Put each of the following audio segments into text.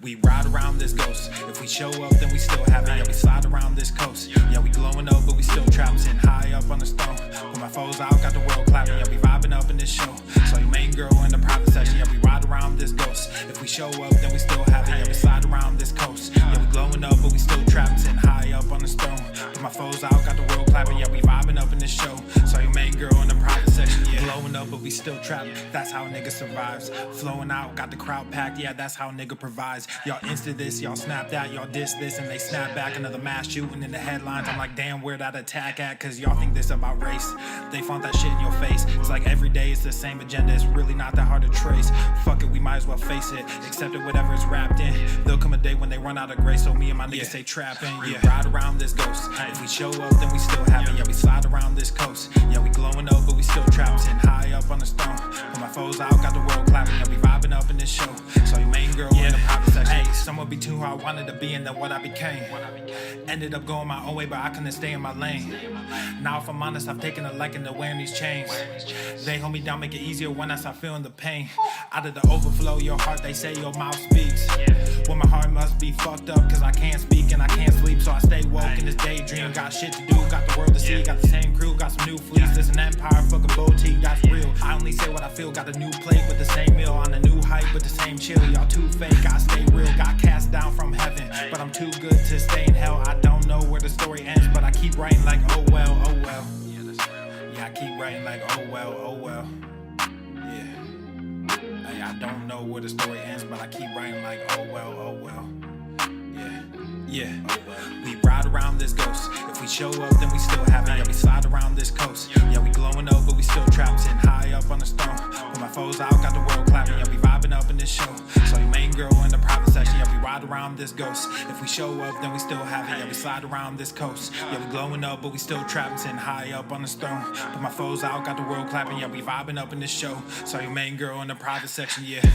We ride around this ghost. If we show up, then we still have it. Yeah, we slide around this coast. Yeah, we glowing up, but we still trapped. Sitting high up on the stone. When my foes out, got the world clapping. Yeah, we vibing up in this show. So your main girl in the private section. Yeah, we ride around this ghost. If we show up, then we still have it. Yeah, we slide around this coast. Yeah, we glowing up, but we still trapped. Sitting high up on the stone. When my foes out, got the world clapping. Yeah, we vibing up in this show. So your main girl in the private section. Yeah, glowing up, but we still trapped. That's how a nigga survives. Flowing out, got the crowd packed. Yeah, that's how a nigga provides. Y'all insta this, y'all snap that, y'all diss this, and they snap back. Another mass shooting in the headlines. I'm like, damn, where that attack at? Cause y'all think this about race. They font that shit in your face. It's like every day it's the same agenda. It's really not that hard to trace. Fuck it, we might as well face it. Accept it, whatever it's wrapped in. There'll come a day when they run out of grace. So me and my niggas stay trapping. Yeah, ride around this ghost. If we show up, then we still have it. Yeah, we slide around this coast. Yeah, we glowing up, but we still trapped. Sitting high up on the stone. When my foes out, got the world clapping. Yeah, we vibing up in this show. So your main girl in the private section. Hey, someone be too hard, wanted to be, and then what I became. Ended up going my own way, but I couldn't stay in my lane. Now if I'm honest, I've taken a liking to wearing these chains. They hold me down, make it easier when I start feeling the pain. Out of the overflow, your heart, they say your mouth speaks. Well, my heart must be fucked up, cause I can't speak and I can't sleep. So I stay woke in this daydream. Got shit to do, got the world to see. Got the same crew, got some new fleets. This an empire, fucking boutique, that's real. I only say what I feel, got a new plate with the same meal. On a new hype with the same chill. Y'all too fake, I stay real. Got cast down from heaven, but I'm too good to stay in hell. I don't know where the story ends, but I keep writing like oh well, oh well. Yeah, I keep writing like oh well, oh well. Yeah, hey, I don't know where the story ends, but I keep writing like oh well, oh well. Yeah, we ride around this ghost. If we show up, then we still have it. Yeah, we slide around this coast. Yeah, we glowing up, but we still trapped. Sitting high up on the stone. When my foes out, got the world clapping. Yeah, we vibing up in this show. So your main girl in the private section. Yeah, we ride around this ghost. If we show up, then we still have it. Yeah, we slide around this coast. Yeah, we glowing up, but we still trapped. Sitting high up on the stone. But my foes out, got the world clapping. Yeah, we vibing up in this show. So your main girl in the private section. Yeah.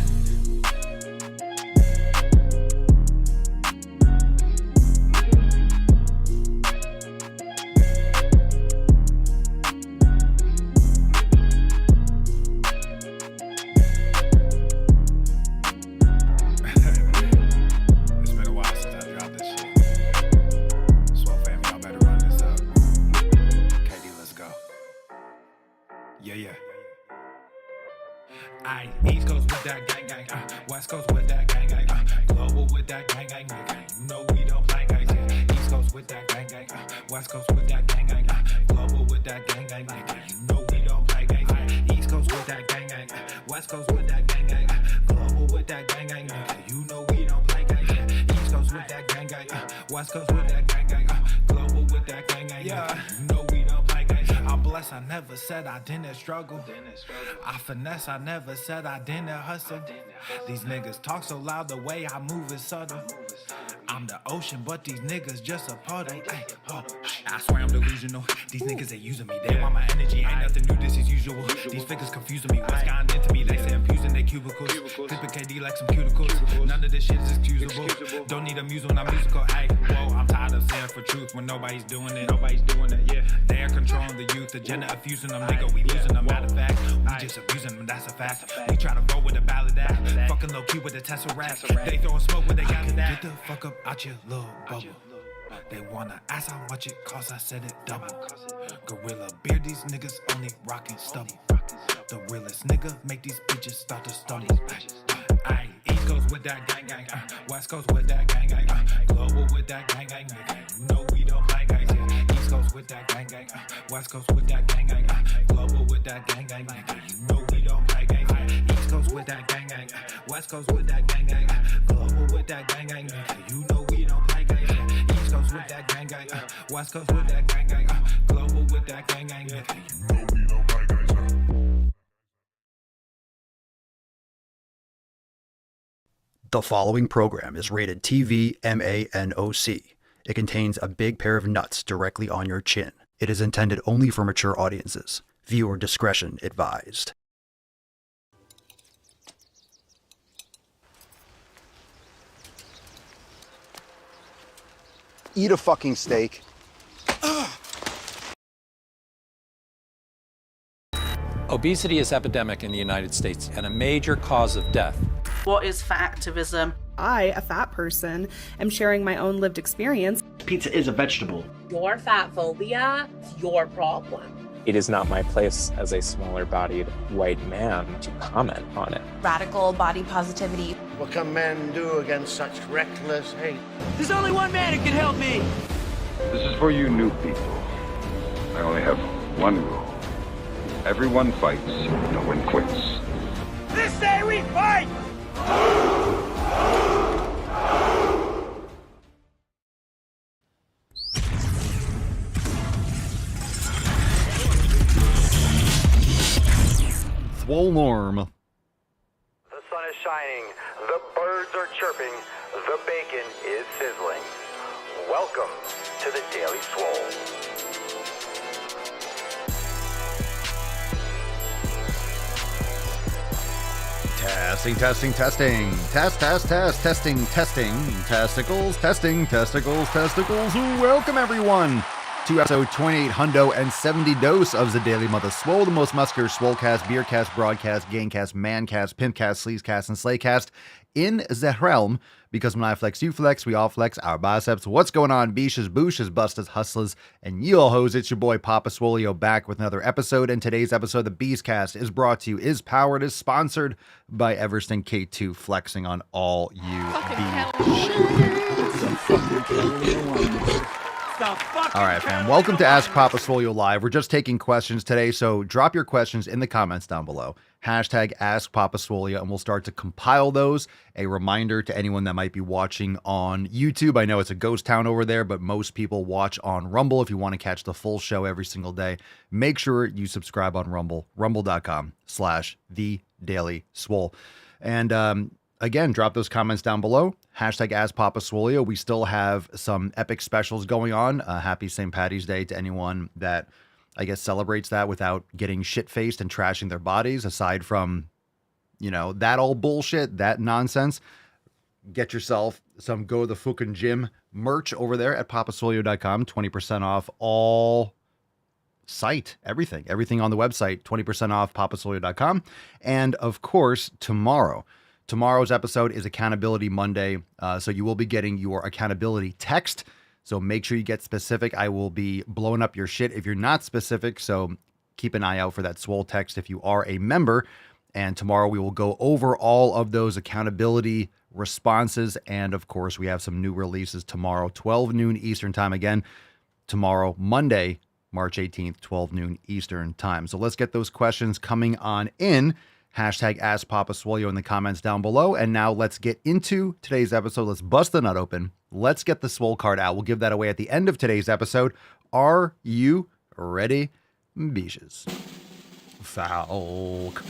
East Coast with that gang gang, West Coast with that gang gang, global with that gang gang, you know we don't play gang. East Coast with that gang gang, West Coast with that gang gang, global with that gang gang, you know we don't play gang. East Coast with that gang gang, West Coast with that gang gang, global with that gang gang, you know we don't play gang. East Coast with that gang gang, West Coast with that gang gang, global with that gang gang, you know we don't play gang. I'm blessed, I never said I didn't struggle. I finesse, I never said I didn't hustle. These niggas talk so loud, the way I move is subtle. I'm the ocean, but these niggas just a puddle. I swear I'm delusional. These niggas, they using me. They want my energy, ain't nothing new, this is usual. These figures confusing me. What's gotten into me? They say I'm using their cubicles. Clipping KD like some cuticles. None of this shit is excusable. Don't need a muse when I'm musical. Ay, whoa, I'm tired of saying for truth when nobody's doing it. Yeah. They're controlling the youth, agenda abusing them, nigga. We losing them. Matter of fact, we just abusing them. That's a fact. We try to roll with a ballad act. Fucking low key with a Tesseract. They throwing smoke when they got that. Get the fuck up out your little bubble. They wanna ask how much it costs, I said it double. Gorilla beer, these niggas only rockin' stubble. The realest nigga make these bitches start to stumble. Aye, East Coast with that gang gang, West Coast with that gang gang, global with that gang gang, you know we don't play gang. East Coast with that gang gang, West Coast with that gang gang, global with that gang gang, you know we don't play gang. East Coast with that gang gang, West Coast with that gang gang, global with that gang gang, you know we don't play gang. East Coast with that gang gang, West Coast with that gang gang, global with that gang gang, you know we don't play gang. The following program is rated TV MANOC. It contains a big pair of nuts directly on your chin. It is intended only for mature audiences. Viewer discretion advised. Eat a fucking steak. Obesity is epidemic in the United States and a major cause of death. What is fat activism? I, a fat person, am sharing my own lived experience. Pizza is a vegetable. Your fat phobia is your problem. It is not my place as a smaller-bodied white man to comment on it. Radical body positivity. What can men do against such reckless hate? There's only one man who can help me. This is for you new people. I only have one rule. Everyone fights, no one quits. This day we fight! Swole norm. The sun is shining, the birds are chirping, the bacon is sizzling. Welcome to the Daily Swole. Testing. Testing. Testicles. Welcome, everyone, to episode 28 hundo and 70 dose of the Daily Mother Swole, the most muscular swolecast, beercast, broadcast, gangcast, mancast, pimpcast, sleazecast, and slaycast in the realm. Because when I flex, you flex, we all flex our biceps. What's going on, beaches, booshes, bustas, hustlers, and you all hoes? It's your boy Papa Swolio back with another episode. And today's episode, the Beastcast, is brought to you, is powered, is sponsored by Everston K2, flexing on all you All right, fam. Welcome to Ask Papa Swolio Live. We're just taking questions today, so drop your questions in the comments down below. Hashtag Ask Papa Swolio, and we'll start to compile those. A reminder to anyone that might be watching on YouTube. I know it's a ghost town over there, but most people watch on Rumble. If you want to catch the full show every single day, make sure you subscribe on Rumble, rumble.com/TheDailySwole. And again, drop those comments down below. Hashtag Ask Papa Swolio. We still have some epic specials going on. Happy St. Patty's Day to anyone that, I guess, celebrates that without getting shit-faced and trashing their bodies. Aside from, that old bullshit, that nonsense, get yourself some Go to the Fucking Gym merch over there at papaswolio.com. 20% off all site, everything on the website, 20% off papaswolio.com. And of course, tomorrow's episode is Accountability Monday. So you will be getting your accountability text. So make sure you get specific. I will be blowing up your shit if you're not specific. So keep an eye out for that swole text if you are a member. And tomorrow we will go over all of those accountability responses. And of course, we have some new releases tomorrow, 12 noon Eastern time. Again, tomorrow, Monday, March 18th, 12 noon Eastern time. So let's get those questions coming on in. Hashtag Ask Papa Swolio in the comments down below. And now let's get into today's episode. Let's bust the nut open. Let's get the swole card out. We'll give that away at the end of today's episode. Are you ready, beaches? Falk.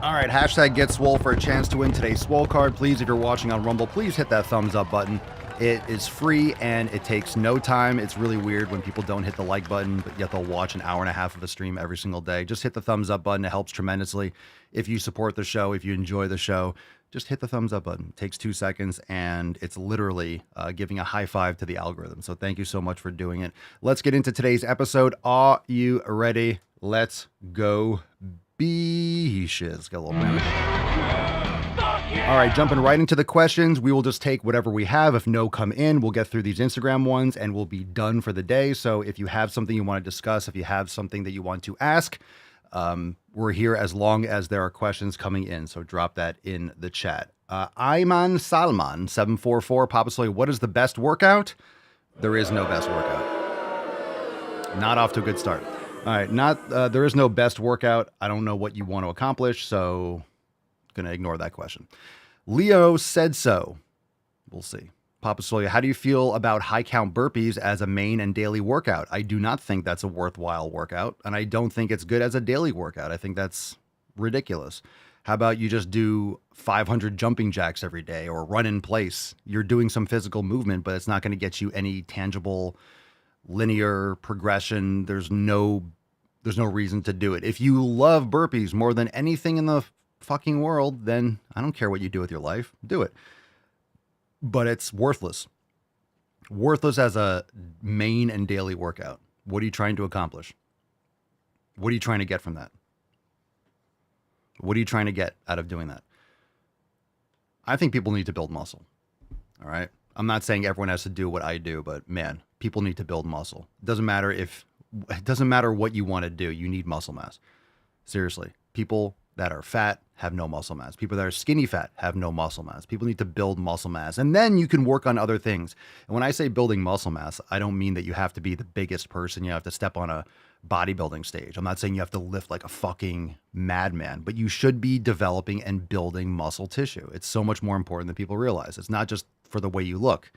All right, hashtag Get Swole for a chance to win today's swole card. Please, if you're watching on Rumble, please hit that thumbs up button. It is free and it takes no time. It's really weird when people don't hit the like button, but yet they'll watch an hour and a half of a stream every single day. Just hit the thumbs up button. It helps tremendously. If you support the show, if you enjoy the show, just hit the thumbs up button. It takes 2 seconds and it's literally giving a high five to the algorithm. So thank you so much for doing it. Let's get into today's episode. Are you ready? Let's go. Beaches. Got a little bit. All right, jumping right into the questions. We will just take whatever we have. If no come in, we'll get through these Instagram ones and we'll be done for the day. So if you have something you want to discuss, if you have something that you want to ask, We're here as long as there are questions coming in, so drop that in the chat. Ayman Salman 744 Papa Swolio, what is the best workout? There is no best workout. Not off to a good start. All right, there is no best workout. I don't know what you want to accomplish, so gonna ignore that question. Leo said so. We'll see. Papa Swolio, how do you feel about high count burpees as a main and daily workout? I do not think that's a worthwhile workout, and I don't think it's good as a daily workout. I think that's ridiculous. How about you just do 500 jumping jacks every day or run in place? You're doing some physical movement, but it's not going to get you any tangible linear progression. There's no reason to do it. If you love burpees more than anything in the fucking world, then I don't care what you do with your life. Do it. But it's worthless. Worthless as a main and daily workout. What are you trying to accomplish? What are you trying to get from that? What are you trying to get out of doing that? I think people need to build muscle. All right. I'm not saying everyone has to do what I do, but man, people need to build muscle. It doesn't matter what you want to do. You need muscle mass. Seriously. People that are fat have no muscle mass. People that are skinny fat have no muscle mass. People need to build muscle mass, and then you can work on other things. And when I say building muscle mass, I don't mean that you have to be the biggest person. You have to step on a bodybuilding stage. I'm not saying you have to lift like a fucking madman, but you should be developing and building muscle tissue. It's so much more important than people realize. It's not just for the way you look.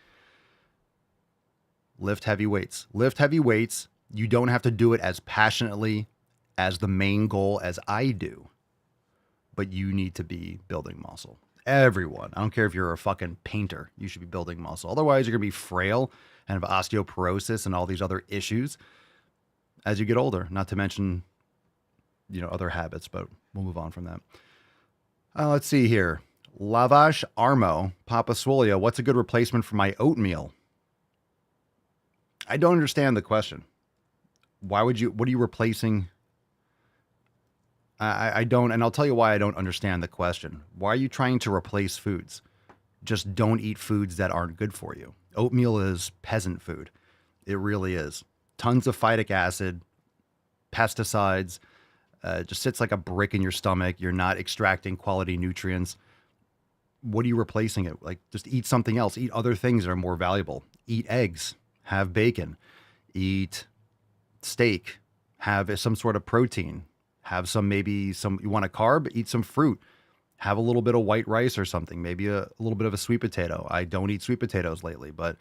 Lift heavy weights. Lift heavy weights. You don't have to do it as passionately as the main goal as I do. But you need to be building muscle. Everyone. I don't care if you're a fucking painter. You should be building muscle. Otherwise, you're going to be frail and have osteoporosis and all these other issues as you get older. Not to mention, other habits, but we'll move on from that. Let's see here. Lavash Armo, Papa Swolio, what's a good replacement for my oatmeal? I don't understand the question. What are you replacing? I don't, and I'll tell you why I don't understand the question. Why are you trying to replace foods? Just don't eat foods that aren't good for you. Oatmeal is peasant food. It really is. Tons of phytic acid, pesticides, just sits like a brick in your stomach. You're not extracting quality nutrients. What are you replacing it? Like, just eat something else. Eat other things that are more valuable. Eat eggs. Have bacon. Eat steak. Have some sort of protein. Have you want a carb? Eat some fruit. Have a little bit of white rice or something. Maybe a little bit of a sweet potato. I don't eat sweet potatoes lately, but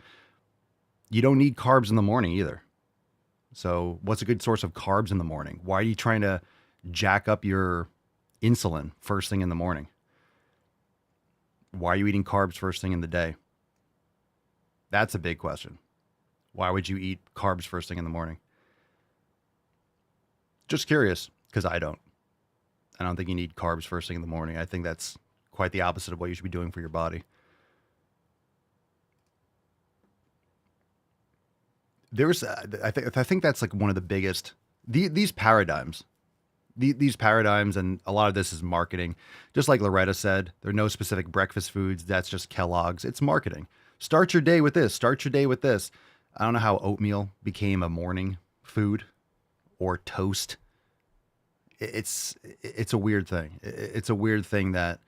you don't need carbs in the morning either. So what's a good source of carbs in the morning? Why are you trying to jack up your insulin first thing in the morning? Why are you eating carbs first thing in the day? That's a big question. Why would you eat carbs first thing in the morning? Just curious, because I don't think you need carbs first thing in the morning. I think that's quite the opposite of what you should be doing for your body. I think that's like one of the biggest, these paradigms, and a lot of this is marketing. Just like Loretta said, there are no specific breakfast foods. That's just Kellogg's. It's marketing. Start your day with this. Start your day with this. I don't know how oatmeal became a morning food or toast. It's a weird thing. It's a weird thing that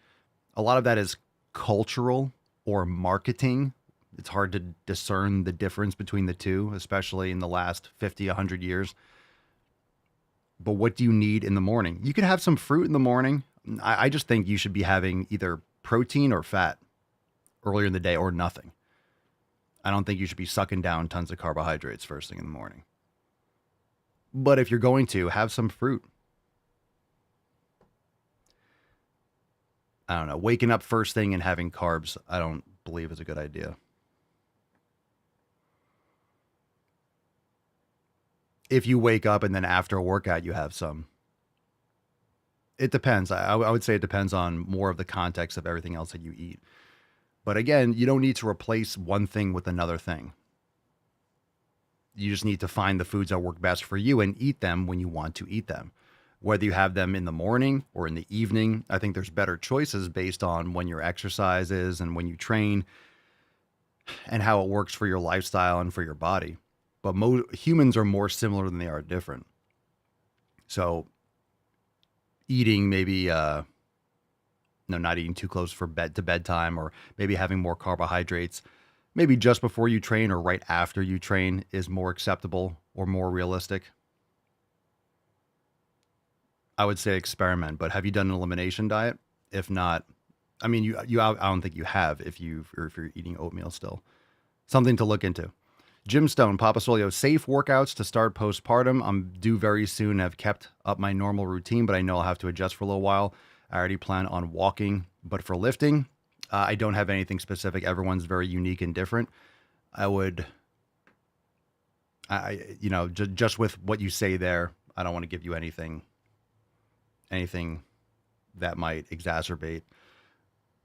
a lot of that is cultural or marketing. It's hard to discern the difference between the two, especially in the last 50, 100 years. But what do you need in the morning? You can have some fruit in the morning. I just think you should be having either protein or fat earlier in the day or nothing. I don't think you should be sucking down tons of carbohydrates first thing in the morning. But if you're going to, have some fruit. I don't know. Waking up first thing and having carbs, I don't believe is a good idea. If you wake up and then after a workout you have some. It depends. I would say it depends on more of the context of everything else that you eat. But again, you don't need to replace one thing with another thing. You just need to find the foods that work best for you and eat them when you want to eat them. Whether you have them in the morning or in the evening, I think there's better choices based on when your exercise is and when you train and how it works for your lifestyle and for your body. But humans are more similar than they are different. So eating maybe, no, not eating too close for bedtime, or maybe having more carbohydrates, maybe just before you train or right after you train is more acceptable or more realistic. I would say experiment, but have you done an elimination diet? If not, I mean, I don't think you have if you're eating oatmeal still. Something to look into. Jim Stone, Papa Swolio, safe workouts to start postpartum. I'm due very soon. I've kept up my normal routine, but I know I'll have to adjust for a little while. I already plan on walking, but for lifting, I don't have anything specific. Everyone's very unique and different. Just with what you say there, I don't want to give you anything that might exacerbate.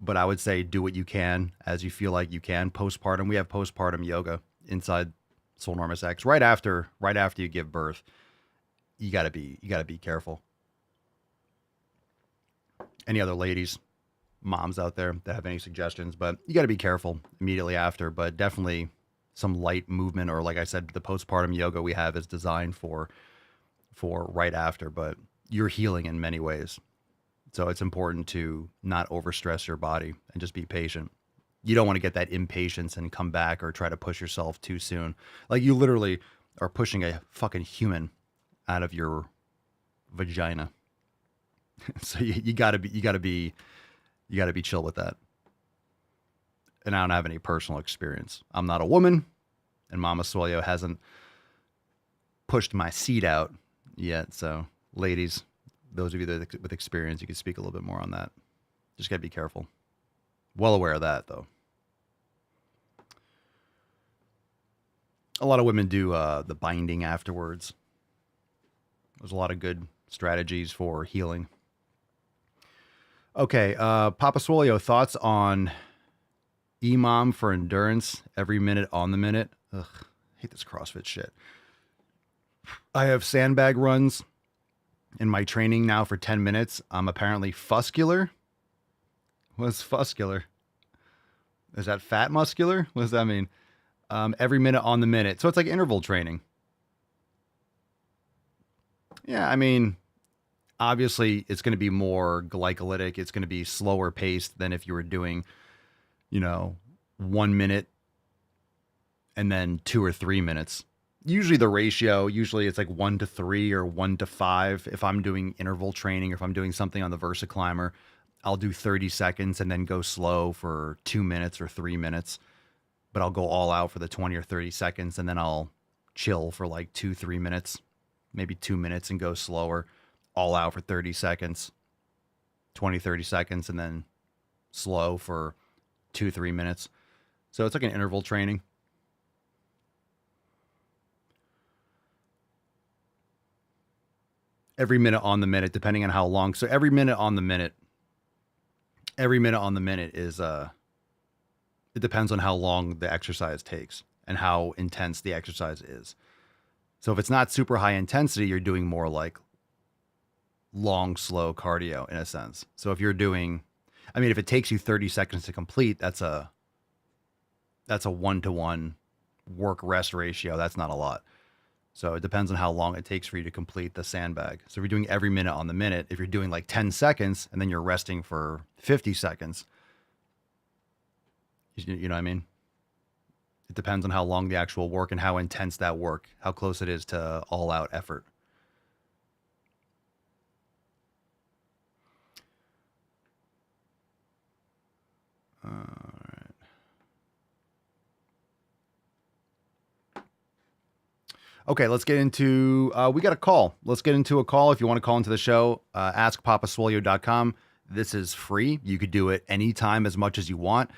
But I would say do what you can as you feel like you can. Postpartum, we have postpartum yoga inside Soul Enormous X. Right after you give birth, you gotta be careful. Any other ladies, moms out there that have any suggestions? But you gotta be careful immediately after. But definitely some light movement, or like I said, the postpartum yoga we have is designed for right after. But you're healing in many ways. So it's important to not overstress your body and just be patient. You don't want to get that impatience and come back or try to push yourself too soon. Like you literally are pushing a fucking human out of your vagina. So you gotta be chill with that. And I don't have any personal experience. I'm not a woman, and Mama Swolio hasn't pushed my seed out yet. So ladies, those of you that with experience, you can speak a little bit more on that. Just gotta be careful. Well aware of that, though. A lot of women do the binding afterwards. There's a lot of good strategies for healing. Okay, Papa Swolio, thoughts on EMOM for endurance, every minute on the minute. Ugh, I hate this CrossFit shit. I have sandbag runs in my training now for 10 minutes. I'm apparently fuscular. What's fuscular? Is that fat muscular? What does that mean? Every minute on the minute. So it's like interval training. Yeah, I mean, obviously it's going to be more glycolytic. It's going to be slower paced than if you were doing, 1 minute and then 2 or 3 minutes. Usually the ratio, it's like 1 to 3 or 1 to 5. If I'm doing interval training, or if I'm doing something on the VersaClimber, I'll do 30 seconds and then go slow for 2 minutes or 3 minutes. But I'll go all out for the 20 or 30 seconds, and then I'll chill for like 2-3 minutes, maybe 2 minutes, and go slower, all out for 30 seconds, 20-30 seconds, and then slow for 2-3 minutes. So it's like an interval training. Every minute on the minute, depending on how long. So every minute on the minute is, it depends on how long the exercise takes and how intense the exercise is. So if it's not super high intensity, you're doing more like long, slow cardio in a sense. So if you're doing, if it takes you 30 seconds to complete, that's a 1-to-1 work rest ratio. That's not a lot. So it depends on how long it takes for you to complete the sandbag. So if you're doing every minute on the minute, if you're doing like 10 seconds and then you're resting for 50 seconds, you know what I mean? It depends on how long the actual work and how intense that work, how close it is to all out effort. All right. Okay, let's get into, we got a call. Let's get into a call. If you want to call into the show, askpapaswolio.com. This is free. You could do it anytime, as much as you want.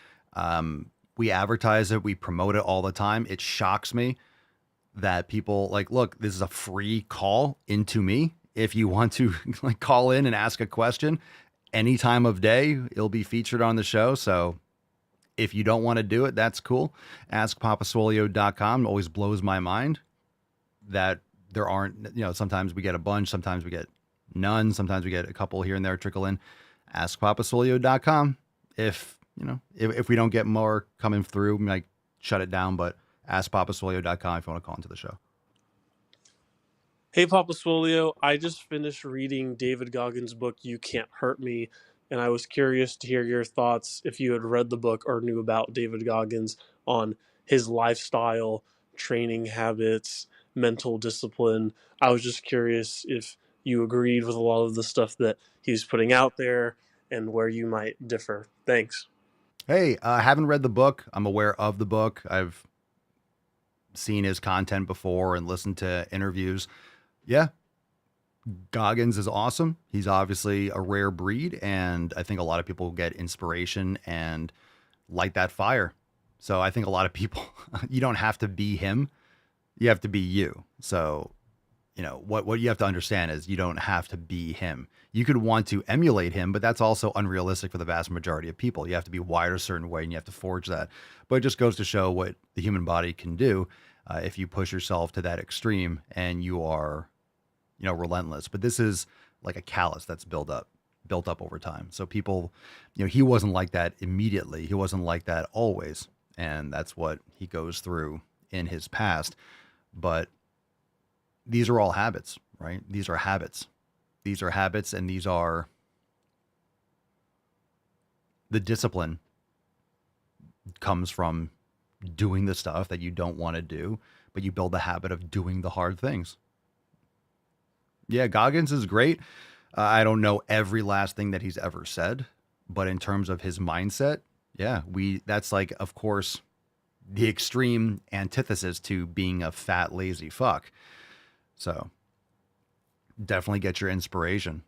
We advertise it. We promote it all the time. It shocks me that people look, this is a free call into me. If you want to call in and ask a question any time of day, it'll be featured on the show. So if you don't want to do it, that's cool. Askpapaswolio.com. Always blows my mind that there aren't, sometimes we get a bunch, sometimes we get none, sometimes we get a couple here and there trickle in. Askpapaswolio.com. If we don't get more coming through, we might shut it down, but askpapaswolio.com if you want to call into the show. Hey, Papa Swolio. I just finished reading David Goggins' book, You Can't Hurt Me, and I was curious to hear your thoughts if you had read the book or knew about David Goggins on his lifestyle, training habits, mental discipline. I was just curious if you agreed with a lot of the stuff that he's putting out there and where you might differ. Thanks. Hey, I haven't read the book. I'm aware of the book. I've seen his content before and listened to interviews. Yeah, Goggins is awesome. He's obviously a rare breed, and I think a lot of people get inspiration and light that fire. So I think a lot of people, you don't have to be him. You have to be you. So, what you have to understand is you don't have to be him. You could want to emulate him, but that's also unrealistic for the vast majority of people. You have to be wired a certain way and you have to forge that. But it just goes to show what the human body can do if you push yourself to that extreme and you are, relentless. But this is like a callus that's built up over time. So people, he wasn't like that immediately. He wasn't like that always. And that's what he goes through in his past. But these are all habits, right? These are habits. These are habits, and these are the discipline comes from doing the stuff that you don't want to do, but you build the habit of doing the hard things. Yeah, Goggins is great. I don't know every last thing that he's ever said, but in terms of his mindset, yeah, that's like, of course, the extreme antithesis to being a fat, lazy fuck. So definitely get your inspiration.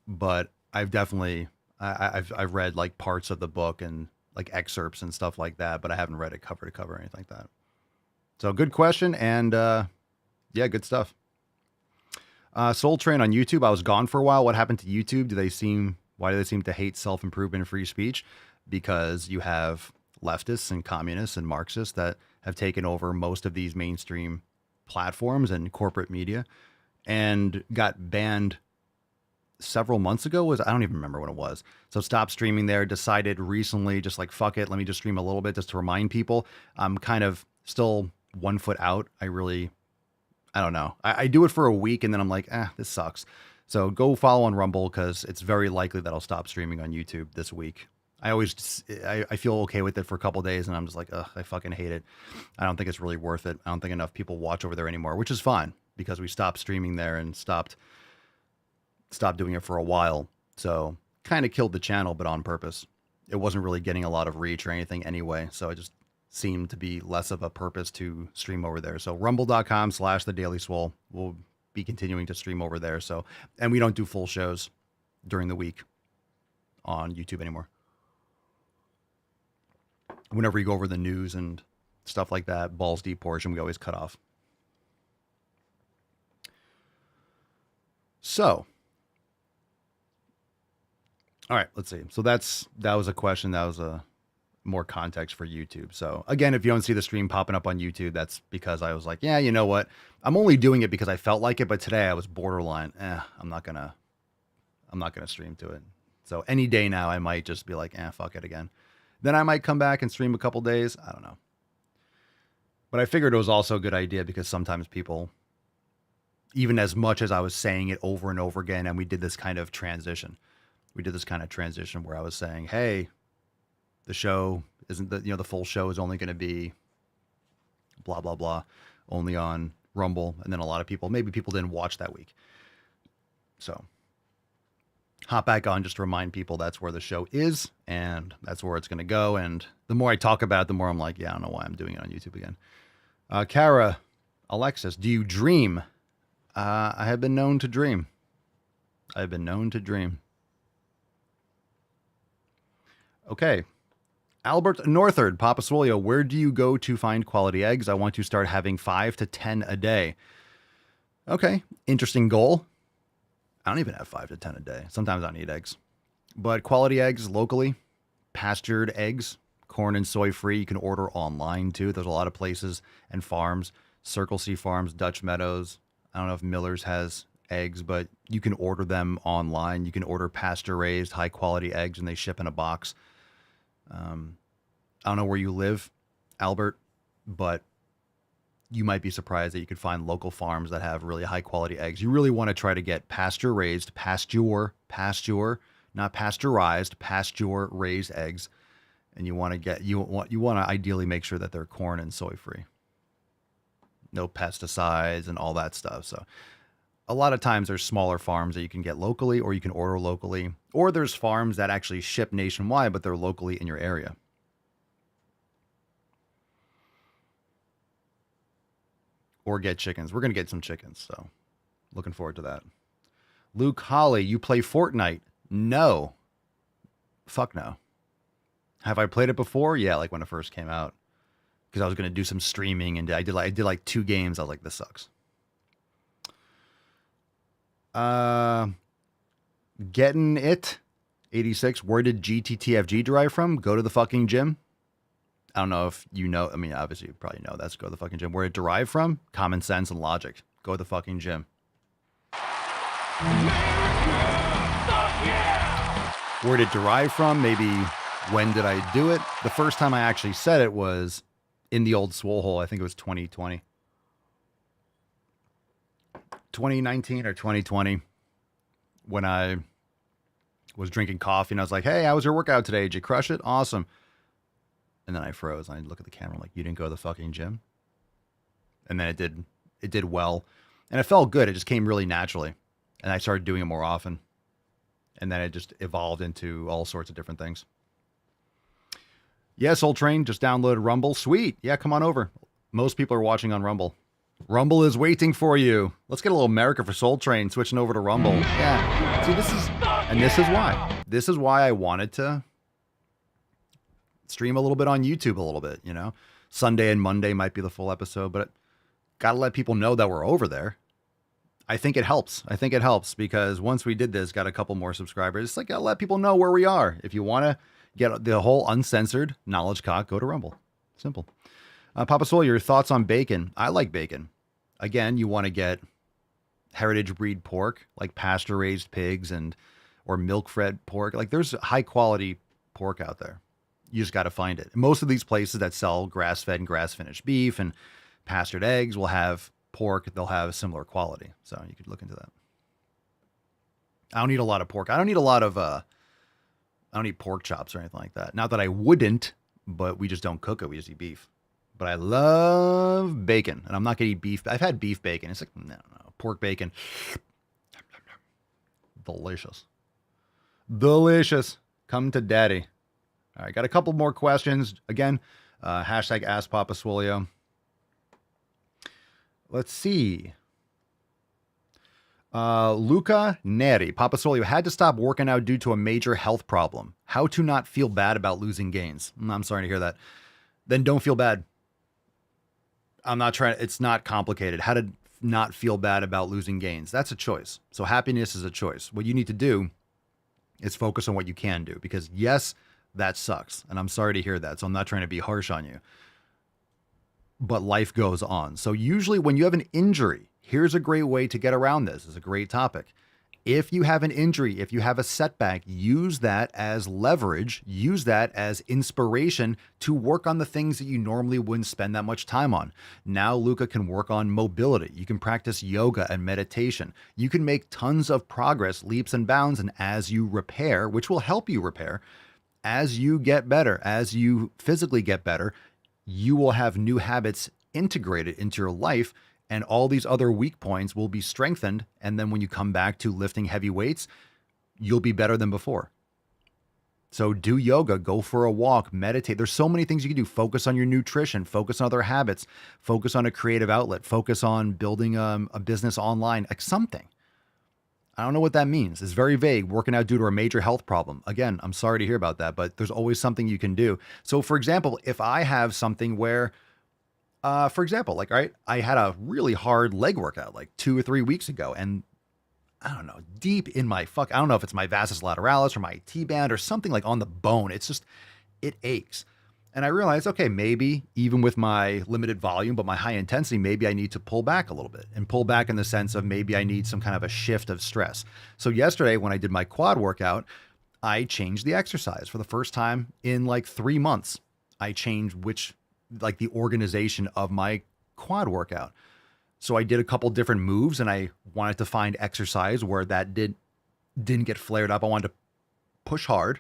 But I've read like parts of the book and like excerpts and stuff like that, but I haven't read it cover to cover or anything like that. So good question. And yeah, good stuff. Soul Train on YouTube. I was gone for a while. What happened to YouTube? Why do they seem to hate self-improvement and free speech? Because you have leftists and communists and Marxists that have taken over most of these mainstream platforms and corporate media and got banned several months ago. I don't even remember when it was. So stopped streaming there, decided recently, just like, fuck it, let me just stream a little bit just to remind people. I'm kind of still 1 foot out. I don't know. I do it for a week and then I'm like, this sucks. So go follow on Rumble because it's very likely that I'll stop streaming on YouTube this week. I feel okay with it for a couple days and I'm just like, I fucking hate it. I don't think it's really worth it. I don't think enough people watch over there anymore, which is fine because we stopped streaming there and stopped doing it for a while. So kind of killed the channel, but on purpose. It wasn't really getting a lot of reach or anything anyway. So it just seemed to be less of a purpose to stream over there. So rumble.com/the Daily Swole. We'll be continuing to stream over there. So, and we don't do full shows during the week on YouTube anymore. Whenever we go over the news and stuff like that, balls deep portion, we always cut off. So, all right, let's see. So that was a question. That was a more context for YouTube. So again, if you don't see the stream popping up on YouTube, that's because I was like, yeah, you know what? I'm only doing it because I felt like it. But today I was borderline. I'm not gonna stream to it. So any day now, I might just be like, fuck it again. Then I might come back and stream a couple days. I don't know. But I figured it was also a good idea because sometimes people, even as much as I was saying it over and over again, and we did this kind of transition. Where I was saying, hey, the show isn't the full show is only going to be blah, blah, blah, only on Rumble. And then a lot of people, maybe people didn't watch that week. So hop back on just to remind people that's where the show is and that's where it's going to go. And the more I talk about it, the more I'm like, yeah, I don't know why I'm doing it on YouTube again. Kara, Alexis, do you dream? I have been known to dream. Okay. Albert Northard, Papa Swolio, where do you go to find quality eggs? I want to start having 5 to 10 a day. Okay. Interesting goal. I don't even have 5 to 10 a day. Sometimes I don't eat eggs. But quality eggs locally, pastured eggs, corn and soy free. You can order online too. There's a lot of places and farms. Circle C Farms, Dutch Meadows. I don't know if Miller's has eggs, but you can order them online. You can order pasture raised, high quality eggs and they ship in a box. I don't know where you live, Albert, but you might be surprised that you could find local farms that have really high quality eggs. You really want to try to get pasture, not pasteurized, pasture raised eggs. And you want to ideally make sure that they're corn and soy free. No pesticides and all that stuff. So a lot of times there's smaller farms that you can get locally, or you can order locally, or there's farms that actually ship nationwide, but they're locally in your area. Or get chickens. We're going to get some chickens, so looking forward to that. Luke Holly, you play Fortnite? No. Fuck no. Have I played it before? Yeah, like when it first came out. Because I was going to do some streaming, and I did like 2 games. I was like, this sucks. Getting it. 86. Where did GTTFG derive from? Go to the fucking gym. I don't know if you know. I mean, obviously, you probably know that's go to the fucking gym. Where it derived from? Common sense and logic. Go to the fucking gym. Where did it derive from? Maybe when did I do it? The first time I actually said it was in the old Swole hole. I think it was 2020. 2019 or 2020 when I was drinking coffee and I was like, hey, how was your workout today? Did you crush it? Awesome. And then I froze and I look at the camera I'm like, you didn't go to the fucking gym? And then it did well. And it felt good. It just came really naturally. And I started doing it more often. And then it just evolved into all sorts of different things. Yeah, Soul Train just downloaded Rumble. Sweet. Yeah, come on over. Most people are watching on Rumble. Rumble is waiting for you. Let's get a little America for Soul Train switching over to Rumble. Yeah. See, this is why. This is why I wanted to stream a little bit on YouTube a little bit, you know. Sunday and Monday might be the full episode, but got to let people know that we're over there. I think it helps. Because once we did this, got a couple more subscribers. It's like, gotta let people know where we are. If you want to get the whole uncensored knowledge cock, go to Rumble. Simple. Papa Swolio, your thoughts on bacon? I like bacon. Again, you want to get heritage breed pork, like pasture raised pigs or milk fed pork. Like there's high quality pork out there. You just got to find it. Most of these places that sell grass fed and grass finished beef and pastured eggs will have pork. They'll have similar quality. So you could look into that. I don't eat a lot of pork. I don't eat pork chops or anything like that. Not that I wouldn't, but we just don't cook it. We just eat beef. But I love bacon, and I'm not going to eat beef. I've had beef bacon. It's like, no, pork bacon. Delicious. Delicious. Come to daddy. All right, got a couple more questions. Again, hashtag Ask Papa Swolio. Let's see. Luca Neri. Papa Swolio had to stop working out due to a major health problem. How to not feel bad about losing gains. I'm sorry to hear that. Then don't feel bad. It's not complicated. How to not feel bad about losing gains. That's a choice. So happiness is a choice. What you need to do is focus on what you can do, because yes, that sucks. And I'm sorry to hear that. So I'm not trying to be harsh on you, but life goes on. So usually when you have an injury, here's a great way to get around this. It's a great topic. If you have an injury, if you have a setback, use that as leverage, use that as inspiration to work on the things that you normally wouldn't spend that much time on. Now Luca can work on mobility. You can practice yoga and meditation. You can make tons of progress, leaps and bounds. And as you repair, which will help you repair, as you get better, as you physically get better, you will have new habits integrated into your life. And all these other weak points will be strengthened. And then when you come back to lifting heavy weights, you'll be better than before. So do yoga, go for a walk, meditate. There's so many things you can do. Focus on your nutrition, focus on other habits, focus on a creative outlet, focus on building a business online, like something. I don't know what that means. It's very vague. Working out due to a major health problem. Again, I'm sorry to hear about that, but there's always something you can do. So for example, if I have something where, for example, like, right, I had a really hard leg workout like 2 or 3 weeks ago, and I don't know, deep in my I don't know if it's my vastus lateralis or my T-band or something like on the bone. It's just, it aches. And I realized, okay, maybe even with my limited volume, but my high intensity, maybe I need to pull back a little bit, and pull back in the sense of maybe I need some kind of a shift of stress. So yesterday when I did my quad workout, I changed the exercise for the first time in like 3 months. I changed the organization of my quad workout. So I did a couple different moves, and I wanted to find exercise where that didn't get flared up. I wanted to push hard,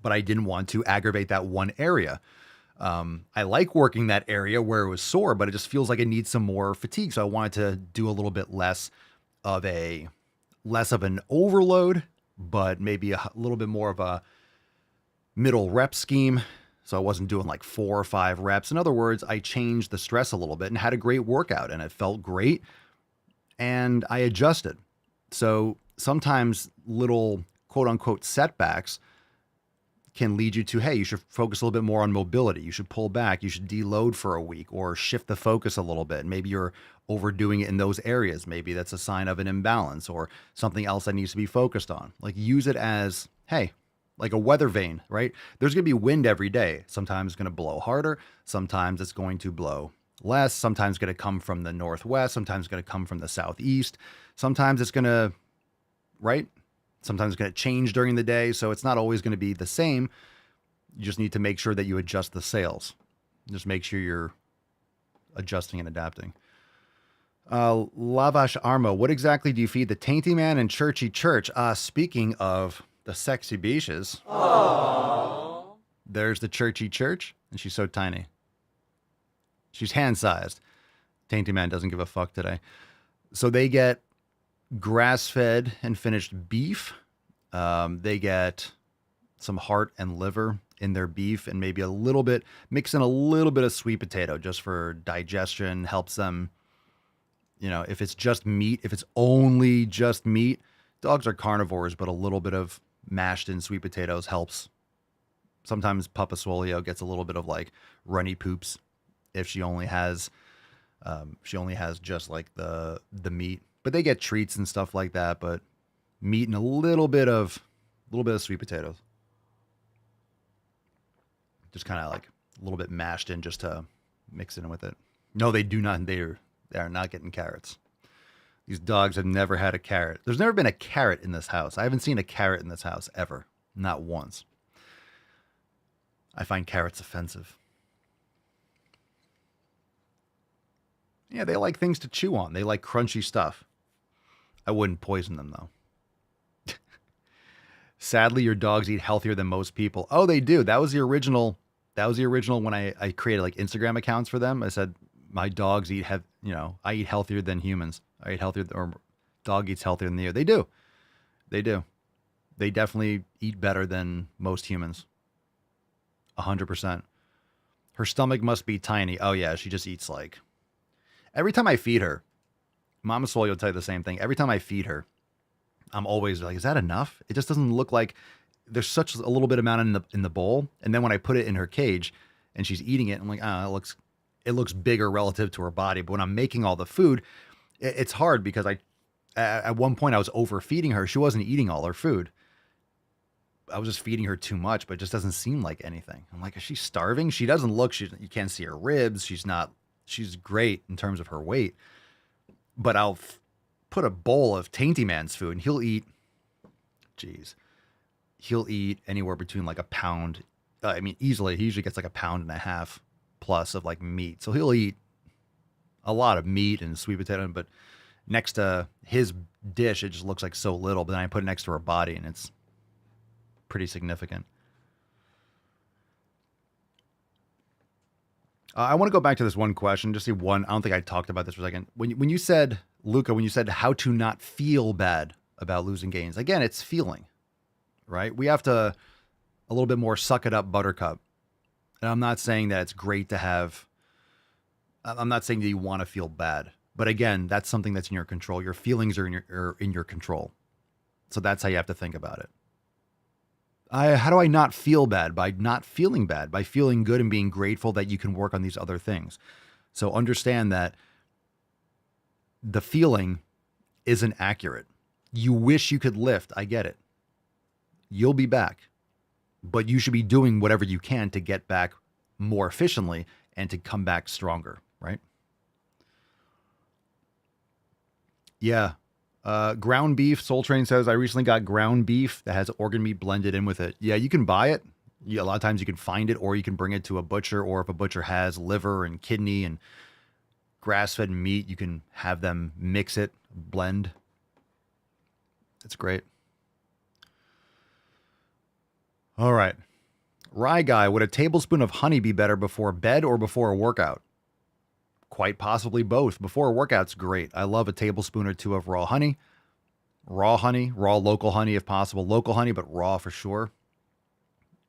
but I didn't want to aggravate that one area. I like working that area where it was sore, but it just feels like it needs some more fatigue. So I wanted to do a little bit less of an overload, but maybe a little bit more of a middle rep scheme. So I wasn't doing like 4 or 5 reps. In other words, I changed the stress a little bit and had a great workout, and it felt great. And I adjusted. So sometimes little quote unquote setbacks can lead you to, hey, you should focus a little bit more on mobility. You should pull back. You should deload for a week or shift the focus a little bit. Maybe you're overdoing it in those areas. Maybe that's a sign of an imbalance or something else that needs to be focused on. Like, use it as, hey, like a weather vane, right? There's going to be wind every day. Sometimes it's going to blow harder. Sometimes it's going to blow less. Sometimes it's going to come from the northwest. Sometimes it's going to come from the southeast. Sometimes it's going to, right? Sometimes it's going to change during the day. So it's not always going to be the same. You just need to make sure that you adjust the sails. Just make sure you're adjusting and adapting. Lavash Armo, what exactly do you feed the Tainty Man and Churchy Church? Speaking of the sexy beaches, there's the Churchy Church, and she's so tiny. She's hand-sized. Tainty Man doesn't give a fuck today. So they get grass-fed and finished beef. They get some heart and liver in their beef, and maybe mix in a little bit of sweet potato just for digestion, helps them. If it's just meat, if it's only just meat, dogs are carnivores, but a little bit of mashed in sweet potatoes helps. Sometimes Papa Swolio gets a little bit of like runny poops if she only has just like the meat. But they get treats and stuff like that, but meat and a little bit of sweet potatoes. Just kind of like a little bit mashed in just to mix it in with it. No, they do not. They are not getting carrots. These dogs have never had a carrot. There's never been a carrot in this house. I haven't seen a carrot in this house ever. Not once. I find carrots offensive. Yeah, they like things to chew on. They like crunchy stuff. I wouldn't poison them, though. Sadly, your dogs eat healthier than most people. Oh, they do. That was the original when I created like Instagram accounts for them. I said, my dogs I eat healthier than humans. I eat healthier, or dog eats healthier than you. They do. They do. They definitely eat better than most humans. 100%. Her stomach must be tiny. Oh yeah, she just eats like, every time I feed her, Mama Swole will tell you the same thing. Every time I feed her, I'm always like, is that enough? It just doesn't look like there's such a little bit amount in the bowl. And then when I put it in her cage and she's eating it, I'm like, it looks bigger relative to her body. But when I'm making all the food, it's hard because at one point I was overfeeding her. She wasn't eating all her food. I was just feeding her too much, but it just doesn't seem like anything. I'm like, is she starving? She doesn't look, you can't see her ribs. She's great in terms of her weight, but I'll put a bowl of Tainty Man's food and he'll eat anywhere between like a pound. Easily, he usually gets like 1.5 pounds plus of like meat. So he'll eat a lot of meat and sweet potato, but next to his dish, it just looks like so little, but then I put it next to her body and it's pretty significant. I want to go back to this one question, just see one. I don't think I talked about this for a second. When you said, Luca, how to not feel bad about losing gains, again, it's feeling, right? We have to a little bit more suck it up buttercup. And I'm not saying that it's great to have, I'm not saying that you want to feel bad, but again, that's something that's in your control. Your feelings are in your control. So that's how you have to think about it. How do I not feel bad? By not feeling bad, by feeling good and being grateful that you can work on these other things. So understand that the feeling isn't accurate. You wish you could lift. I get it. You'll be back, but you should be doing whatever you can to get back more efficiently and to come back stronger, right? Yeah. Ground beef, Soul Train says, I recently got ground beef that has organ meat blended in with it. Yeah, you can buy it. A lot of times you can find it, or you can bring it to a butcher, or if a butcher has liver and kidney and grass-fed meat. You can have them mix it, blend. It's great. All right. Rye Guy, would a tablespoon of honey be better before bed or before a workout? Quite possibly both. Before a workout's great. I love a tablespoon or two of raw honey. Raw local honey if possible. Local honey, but raw for sure.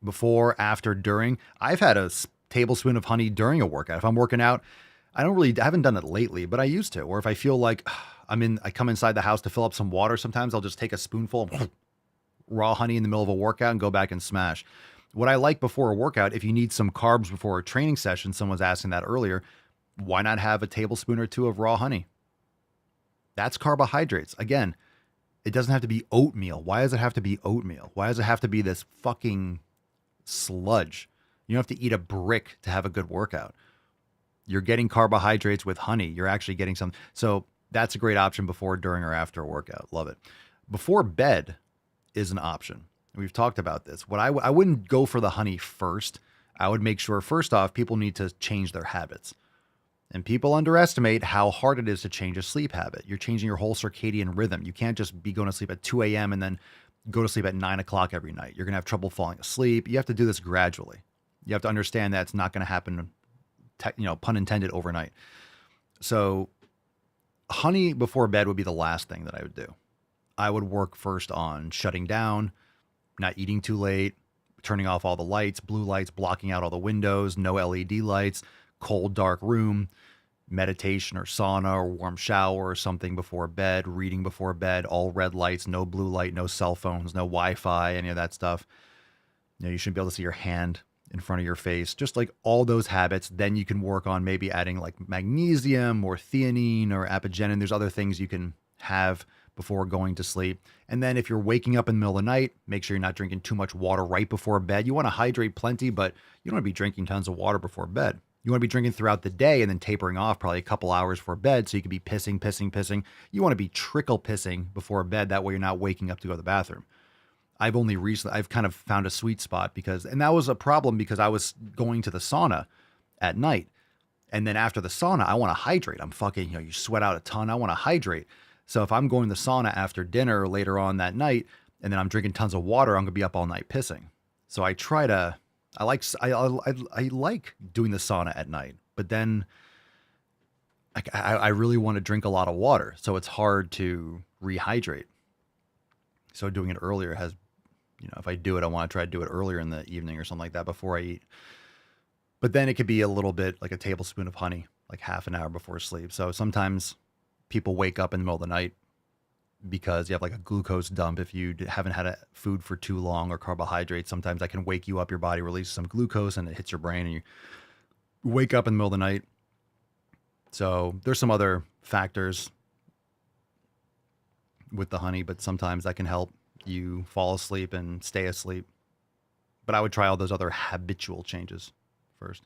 Before, after, during. I've had a tablespoon of honey during a workout. If I'm working out, I haven't done it lately, but I used to. Or if I feel like I come inside the house to fill up some water, sometimes I'll just take a spoonful of raw honey in the middle of a workout and go back and smash. What I like before a workout, if you need some carbs before a training session, someone was asking that earlier, why not have a tablespoon or two of raw honey? That's carbohydrates. Again, it doesn't have to be oatmeal. Why does it have to be oatmeal? Why does it have to be this fucking sludge? You don't have to eat a brick to have a good workout. You're getting carbohydrates with honey. You're actually getting some. So that's a great option before, during, or after a workout. Love it. Before bed is an option. We've talked about this. I wouldn't go for the honey first. I would make sure, first off, people need to change their habits. And people underestimate how hard it is to change a sleep habit. You're changing your whole circadian rhythm. You can't just be going to sleep at 2 a.m. and then go to sleep at 9 o'clock every night. You're going to have trouble falling asleep. You have to do this gradually. You have to understand that it's not going to happen, pun intended, overnight. So honey before bed would be the last thing that I would do. I would work first on shutting down, not eating too late, turning off all the lights, blue lights, blocking out all the windows, no LED lights, cold, dark room, meditation or sauna or warm shower or something before bed, reading before bed, all red lights, no blue light, no cell phones, no Wi-Fi, any of that stuff. You shouldn't be able to see your hand in front of your face, just like all those habits. Then you can work on maybe adding like magnesium or theanine or apigenin. There's other things you can have before going to sleep. And then if you're waking up in the middle of the night, make sure you're not drinking too much water right before bed. You want to hydrate plenty, but you don't want to be drinking tons of water before bed. You want to be drinking throughout the day and then tapering off probably a couple hours before bed so you can be pissing. You want to be trickle pissing before bed. That way you're not waking up to go to the bathroom. I've kind of found a sweet spot and that was a problem because I was going to the sauna at night. And then after the sauna, I want to hydrate. I'm fucking, you sweat out a ton. I want to hydrate. So if I'm going to the sauna after dinner or later on that night, and then I'm drinking tons of water, I'm going to be up all night pissing. So I like doing the sauna at night, but then I really want to drink a lot of water. So it's hard to rehydrate. So doing it earlier has, if I do it, I want to try to do it earlier in the evening or something like that before I eat. But then it could be a little bit like a tablespoon of honey, like half an hour before sleep. So sometimes people wake up in the middle of the night because you have like a glucose dump if you haven't had food for too long or carbohydrates. Sometimes that can wake you up. Your body releases some glucose and it hits your brain and you wake up in the middle of the night. So there's some other factors with the honey, but sometimes that can help you fall asleep and stay asleep. But I would try all those other habitual changes first.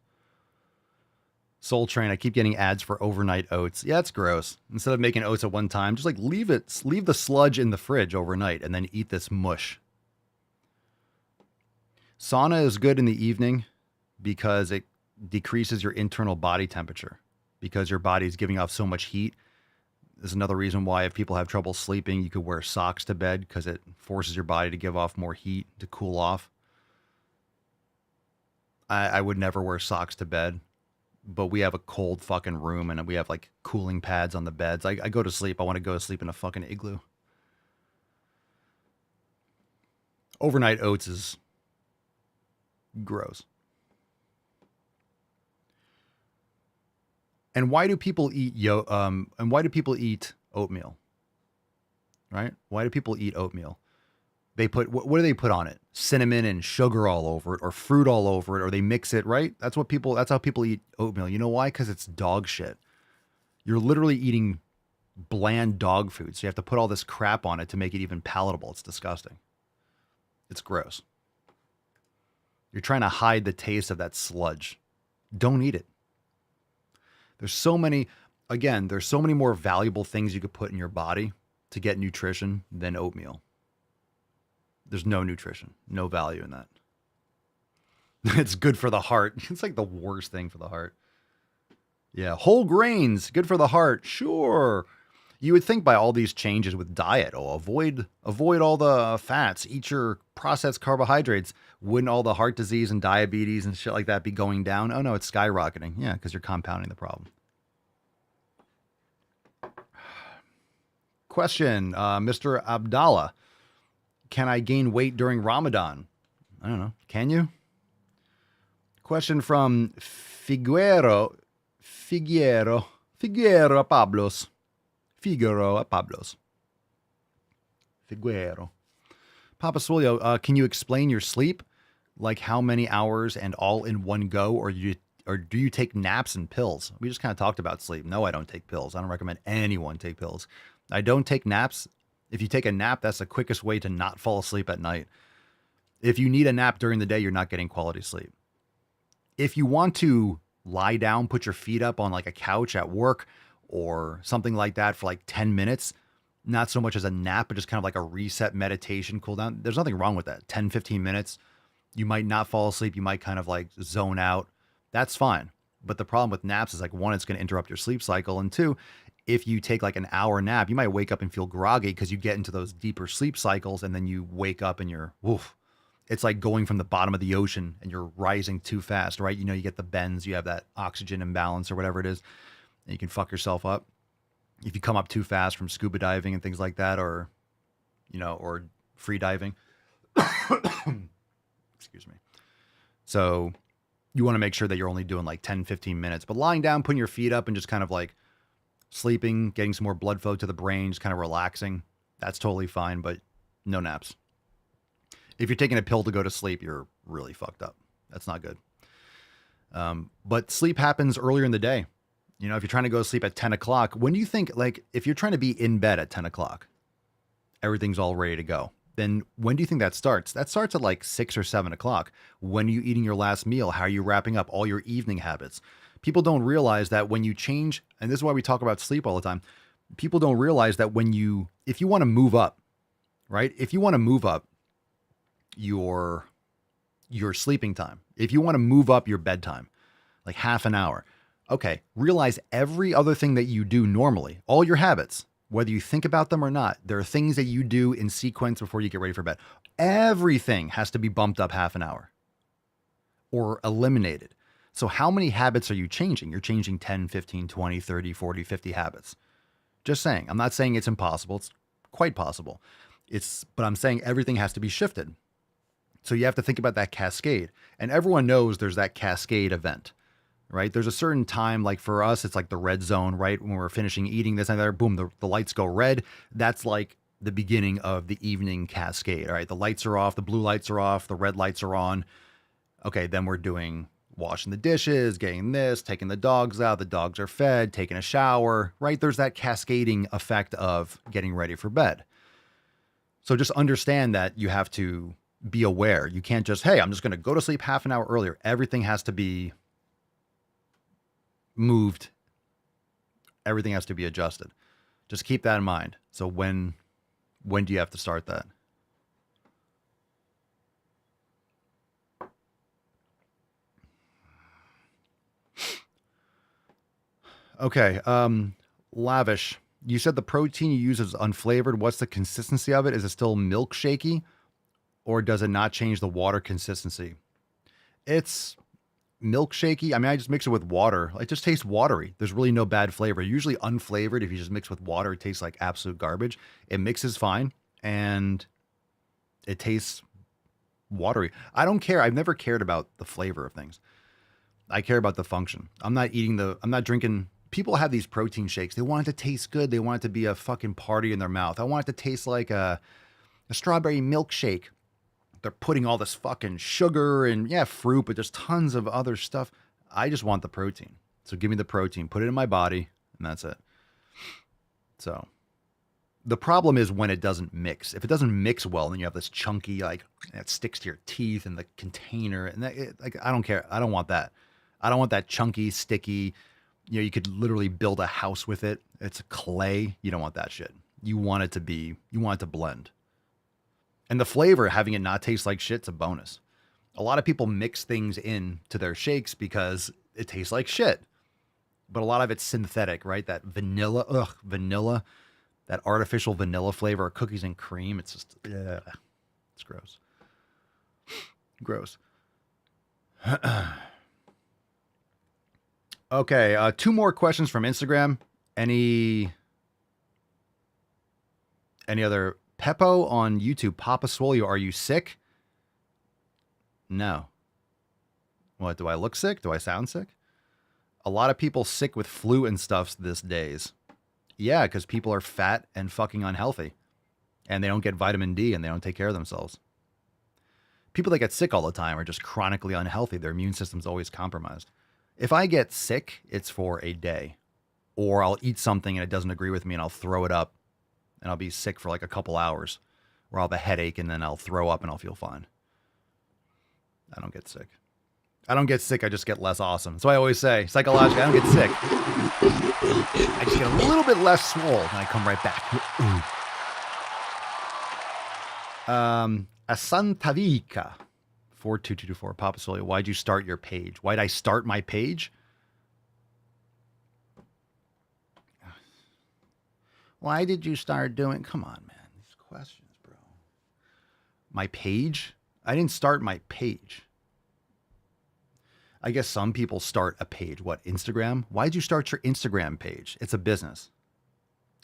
Soul Train, I keep getting ads for overnight oats. Yeah, it's gross. Instead of making oats at one time, just like leave the sludge in the fridge overnight and then eat this mush. Sauna is good in the evening because it decreases your internal body temperature because your body is giving off so much heat. There's another reason why if people have trouble sleeping, you could wear socks to bed because it forces your body to give off more heat to cool off. I would never wear socks to bed. But we have a cold fucking room and we have like cooling pads on the beds. I go to sleep. I want to go to sleep in a fucking igloo. Overnight oats is gross. And why do people eat oatmeal? Right? Why do people eat oatmeal? They put, what do they put on it? Cinnamon and sugar all over it or fruit all over it, or they mix it, right? That's how people eat oatmeal. You know why? Because it's dog shit. You're literally eating bland dog food. So you have to put all this crap on it to make it even palatable. It's disgusting. It's gross. You're trying to hide the taste of that sludge. Don't eat it. There's so many more valuable things you could put in your body to get nutrition than oatmeal. There's no nutrition, no value in that. It's good for the heart. It's like the worst thing for the heart. Yeah, whole grains, good for the heart. Sure. You would think by all these changes with diet, avoid all the fats, eat your processed carbohydrates. Wouldn't all the heart disease and diabetes and shit like that be going down? Oh no, it's skyrocketing. Yeah, because you're compounding the problem. Question, Mr. Abdallah. Can I gain weight during Ramadan? I don't know. Can you? Question from Figueroa Pablos. Figuero. Papa Swolio, can you explain your sleep? Like how many hours and all in one go, or do you take naps and pills? We just kind of talked about sleep. No, I don't take pills. I don't recommend anyone take pills. I don't take naps. If you take a nap, that's the quickest way to not fall asleep at night. If you need a nap during the day, you're not getting quality sleep. If you want to lie down, put your feet up on like a couch at work or something like that for like 10 minutes, not so much as a nap, but just kind of like a reset meditation, cool down. There's nothing wrong with that. 10, 15 minutes. You might not fall asleep. You might kind of like zone out. That's fine. But the problem with naps is like, one, it's going to interrupt your sleep cycle. And two, if you take like an hour nap, you might wake up and feel groggy because you get into those deeper sleep cycles and then you wake up and you're, woof. It's like going from the bottom of the ocean and you're rising too fast, right? You know, you get the bends, you have that oxygen imbalance or whatever it is, and you can fuck yourself up. If you come up too fast from scuba diving and things like that, or, you know, or free diving. Excuse me. So you want to make sure that you're only doing like 10, 15 minutes, but lying down, putting your feet up and just kind of like sleeping, getting some more blood flow to the brain, just kind of relaxing. That's totally fine, but no naps. If you're taking a pill to go to sleep, you're really fucked up. That's not good. But sleep happens earlier in the day. You know, if you're trying to go to sleep at 10 o'clock, when do you think, like, if you're trying to be in bed at 10 o'clock, everything's all ready to go, then when do you think that starts? That starts at like 6 or 7 o'clock. When are you eating your last meal? How are you wrapping up all your evening habits? People don't realize that when you change, and this is why we talk about sleep all the time. People don't realize that if you want to move up, right? If you want to move up your sleeping time, if you want to move up your bedtime, like half an hour, okay, realize every other thing that you do normally, all your habits, whether you think about them or not, there are things that you do in sequence before you get ready for bed. Everything has to be bumped up half an hour or eliminated. So how many habits are you changing? You're changing 10, 15, 20, 30, 40, 50 habits. Just saying. I'm not saying it's impossible. It's quite possible. But I'm saying everything has to be shifted. So you have to think about that cascade. And everyone knows there's that cascade event, right? There's a certain time, like for us, it's like the red zone, right? When we're finishing eating this and that, boom, the lights go red. That's like the beginning of the evening cascade, all right? The lights are off, the blue lights are off, the red lights are on. Okay, then we're doing washing the dishes, getting this, taking the dogs out, the dogs are fed, taking a shower, right? There's that cascading effect of getting ready for bed. So just understand that you have to be aware. You can't just, hey, I'm just going to go to sleep half an hour earlier. Everything has to be moved. Everything has to be adjusted. Just keep that in mind. So when do you have to start that? Okay. Lavish. You said the protein you use is unflavored. What's the consistency of it? Is it still milkshakey, or does it not change the water consistency? It's milkshakey. I mean, I just mix it with water. It just tastes watery. There's really no bad flavor. Usually unflavored, if you just mix with water, it tastes like absolute garbage. It mixes fine and it tastes watery. I don't care. I've never cared about the flavor of things. I care about the function. I'm not drinking. People have these protein shakes. They want it to taste good. They want it to be a fucking party in their mouth. I want it to taste like a strawberry milkshake. They're putting all this fucking sugar and fruit, but there's tons of other stuff. I just want the protein. So give me the protein, put it in my body, and that's it. So the problem is when it doesn't mix. If it doesn't mix well, then you have this chunky, like it sticks to your teeth in the container. And I don't care. I don't want that. I don't want that chunky, sticky, you could literally build a house with it. It's clay. You don't want that shit. You want it to blend. And the flavor, having it not taste like shit's a bonus. A lot of people mix things in to their shakes because it tastes like shit. but a lot of it's synthetic, right? That vanilla, that artificial vanilla flavor of cookies and cream. It's just, it's gross. Gross. Okay, 2 more questions from Instagram. Any other? Peppo on YouTube. Papa Swolio, are you sick? No. What, do I look sick? Do I sound sick? A lot of people sick with flu and stuff these days. Yeah, because people are fat and fucking unhealthy. And they don't get vitamin D and they don't take care of themselves. People that get sick all the time are just chronically unhealthy. Their immune system's always compromised. If I get sick, it's for a day. Or I'll eat something and it doesn't agree with me and I'll throw it up. And I'll be sick for like a couple hours. Or I'll have a headache and then I'll throw up and I'll feel fine. I don't get sick. I just get less awesome. So I always say, psychologically, I don't get sick. I just get a little bit less swole and I come right back. Asantavica 42224 Papa Swolio, why'd you start your page? Why'd I start my page? Why did you start doing? Come on, man. These questions, bro. My page? I didn't start my page. I guess some people start a page. What, Instagram? Why'd you start your Instagram page? It's a business.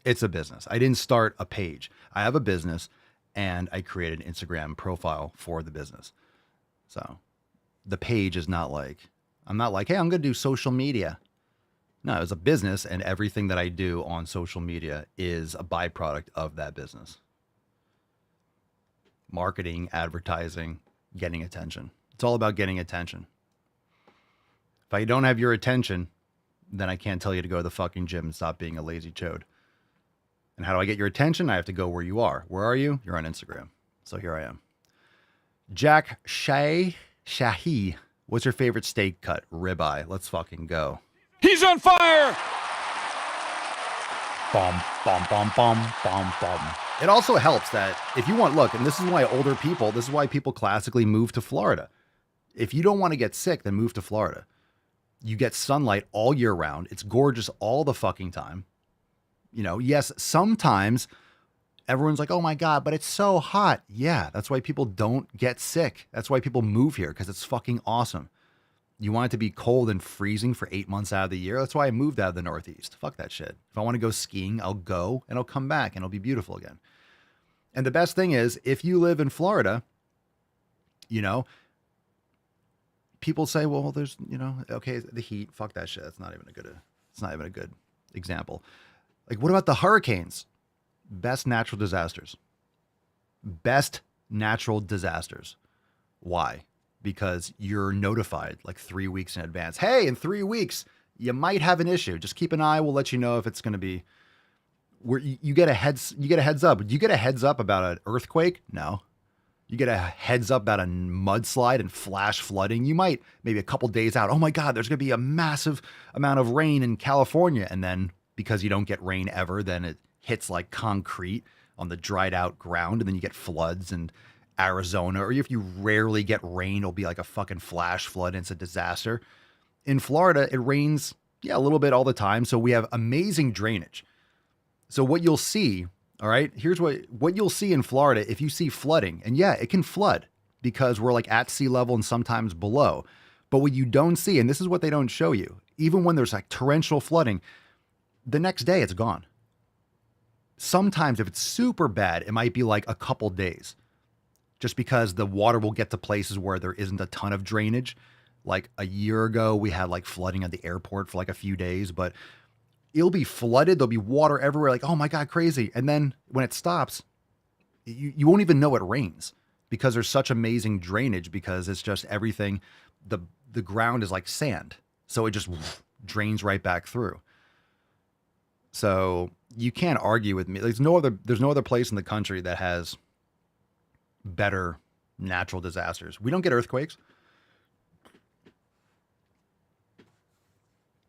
It's a business. I didn't start a page. I have a business and I created an Instagram profile for the business. So the page is not like, I'm not like, hey, I'm going to do social media. No, it's a business and everything that I do on social media is a byproduct of that business. Marketing, advertising, getting attention. It's all about getting attention. If I don't have your attention, then I can't tell you to go to the fucking gym and stop being a lazy chode. And how do I get your attention? I have to go where you are. Where are you? You're on Instagram. So here I am. Jack Shahi. What's your favorite steak cut? Ribeye. Let's fucking go. He's on fire! Bum, bum, bum, bum, bum, bum. It also helps that if you want, look, and this is why this is why people classically move to Florida. If you don't want to get sick, then move to Florida. You get sunlight all year round. It's gorgeous all the fucking time. You know, yes, sometimes everyone's like, oh my God, but it's so hot. Yeah, that's why people don't get sick. That's why people move here, because it's fucking awesome. You want it to be cold and freezing for 8 months out of the year. That's why I moved out of the Northeast. Fuck that shit. If I want to go skiing, I'll go and I'll come back and it'll be beautiful again. And the best thing is, if you live in Florida, you know, people say, well, there's, you know, okay, the heat, fuck that shit. It's not even a good example. Like, what about the hurricanes? Best natural disasters. Why? Because you're notified like 3 weeks in advance. Hey, in 3 weeks, you might have an issue. Just keep an eye. We'll let you know if it's going to be where you get a heads up. Do you get a heads up about an earthquake? No. You get a heads up about a mudslide and flash flooding. You might maybe a couple days out. Oh my God, there's going to be a massive amount of rain in California. And then because you don't get rain ever, then it hits like concrete on the dried out ground. And then you get floods in Arizona. Or if you rarely get rain, it'll be like a fucking flash flood and it's a disaster. In Florida, it rains, a little bit all the time. So we have amazing drainage. So what you'll see, all right, here's what you'll see in Florida if you see flooding. And yeah, it can flood because we're like at sea level and sometimes below. But what you don't see, and this is what they don't show you, even when there's like torrential flooding, the next day it's gone. Sometimes if it's super bad, it might be like a couple days just because the water will get to places where there isn't a ton of drainage. Like a year ago, we had like flooding at the airport for like a few days, but it'll be flooded. There'll be water everywhere. Like, oh my God, crazy. And then when it stops, you won't even know it rains because there's such amazing drainage because it's just everything. The ground is like sand. So it just drains right back through. So you can't argue with me. There's no other place in the country that has better natural disasters. We don't get earthquakes.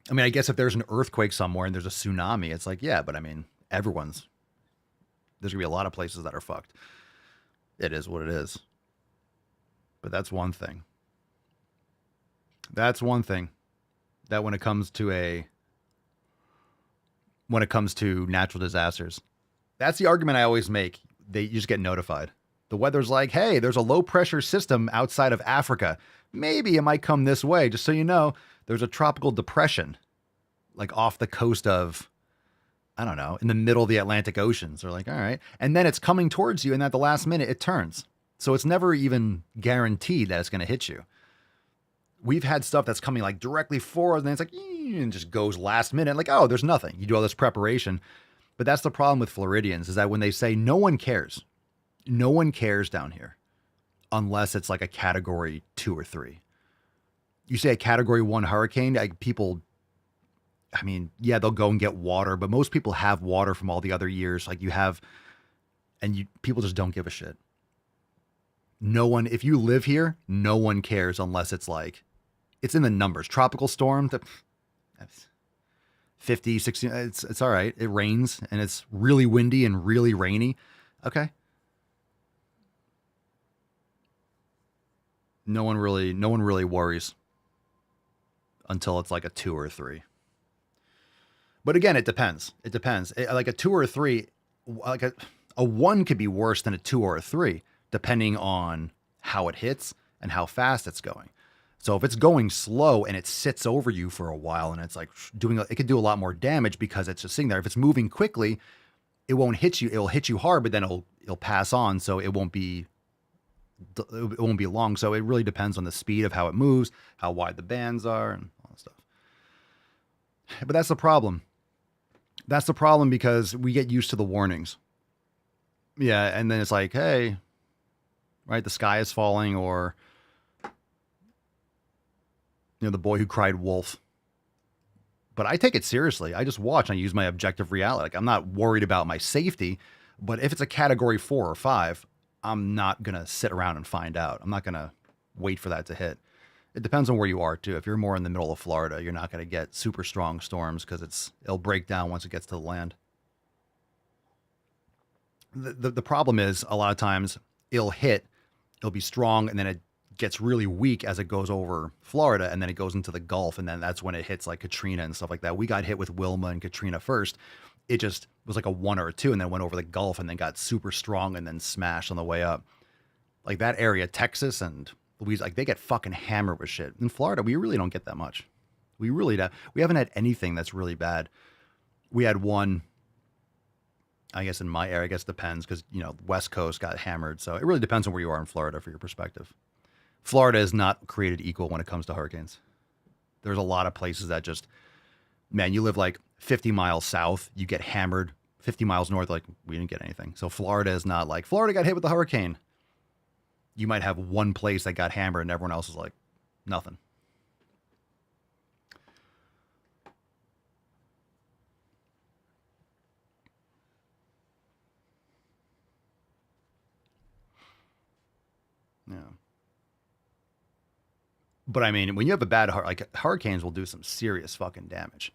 I mean, I guess if there's an earthquake somewhere and there's a tsunami, it's like, yeah, but I mean, there's going to be a lot of places that are fucked. It is what it is. But that's one thing. That when it comes to a when it comes to natural disasters. That's the argument I always make. You just get notified. The weather's like, hey, there's a low pressure system outside of Africa. Maybe it might come this way. Just so you know, there's a tropical depression like off the coast of, I don't know, in the middle of the Atlantic Ocean. So they're like, all right. And then it's coming towards you, and at the last minute, it turns. So it's never even guaranteed that it's going to hit you. We've had stuff that's coming like directly forward, and then it's like, and just goes last minute. Like, oh, there's nothing. You do all this preparation. But that's the problem with Floridians, is that when they say no one cares down here unless it's like a category 2 or 3. You say a category 1 hurricane, people, I mean, yeah, they'll go and get water, but most people have water from all the other years. Like you have, and people just don't give a shit. No one, if you live here, no one cares unless it's like, it's in the numbers. Tropical storm, 50, 60, it's all right. It rains and it's really windy and really rainy. Okay. No one really worries until it's like a 2 or 3. But again, it depends. It depends. Like a 2 or a 3, like a 1 could be worse than a 2 or a 3, depending on how it hits and how fast it's going. So if it's going slow and it sits over you for a while and it's like it could do a lot more damage because it's just sitting there. If it's moving quickly, it won't hit you. It'll hit you hard, but then it'll pass on. So it won't be long. So it really depends on the speed of how it moves, how wide the bands are, and all that stuff. But that's the problem. That's the problem because we get used to the warnings. Yeah, and then it's like, hey, right, the sky is falling, or the boy who cried wolf. But I take it seriously. I just watch and I use my objective reality. Like, I'm not worried about my safety, but if it's a category 4 or 5, I'm not going to sit around and find out. I'm not going to wait for that to hit. It depends on where you are too. If you're more in the middle of Florida, you're not going to get super strong storms because it'll break down once it gets to the land. The problem is a lot of times it'll be strong, and then it gets really weak as it goes over Florida, and then it goes into the Gulf, and then that's when it hits like Katrina and stuff like that. We got hit with Wilma and Katrina first. It just was like a 1 or a 2, and then went over the Gulf and then got super strong and then smashed on the way up. Like that area, Texas and Louisiana, like they get fucking hammered with shit. In Florida, we really don't get that much. We really don't. We haven't had anything that's really bad. We had one, I guess in my area, I guess it depends because, West Coast got hammered. So it really depends on where you are in Florida for your perspective. Florida is not created equal when it comes to hurricanes. There's a lot of places that just, man, you live like 50 miles south, you get hammered. 50 miles north, like we didn't get anything. So Florida is not like, Florida got hit with a hurricane. You might have one place that got hammered and everyone else is like, nothing. Yeah. But I mean, when you have a bad hurricanes will do some serious fucking damage.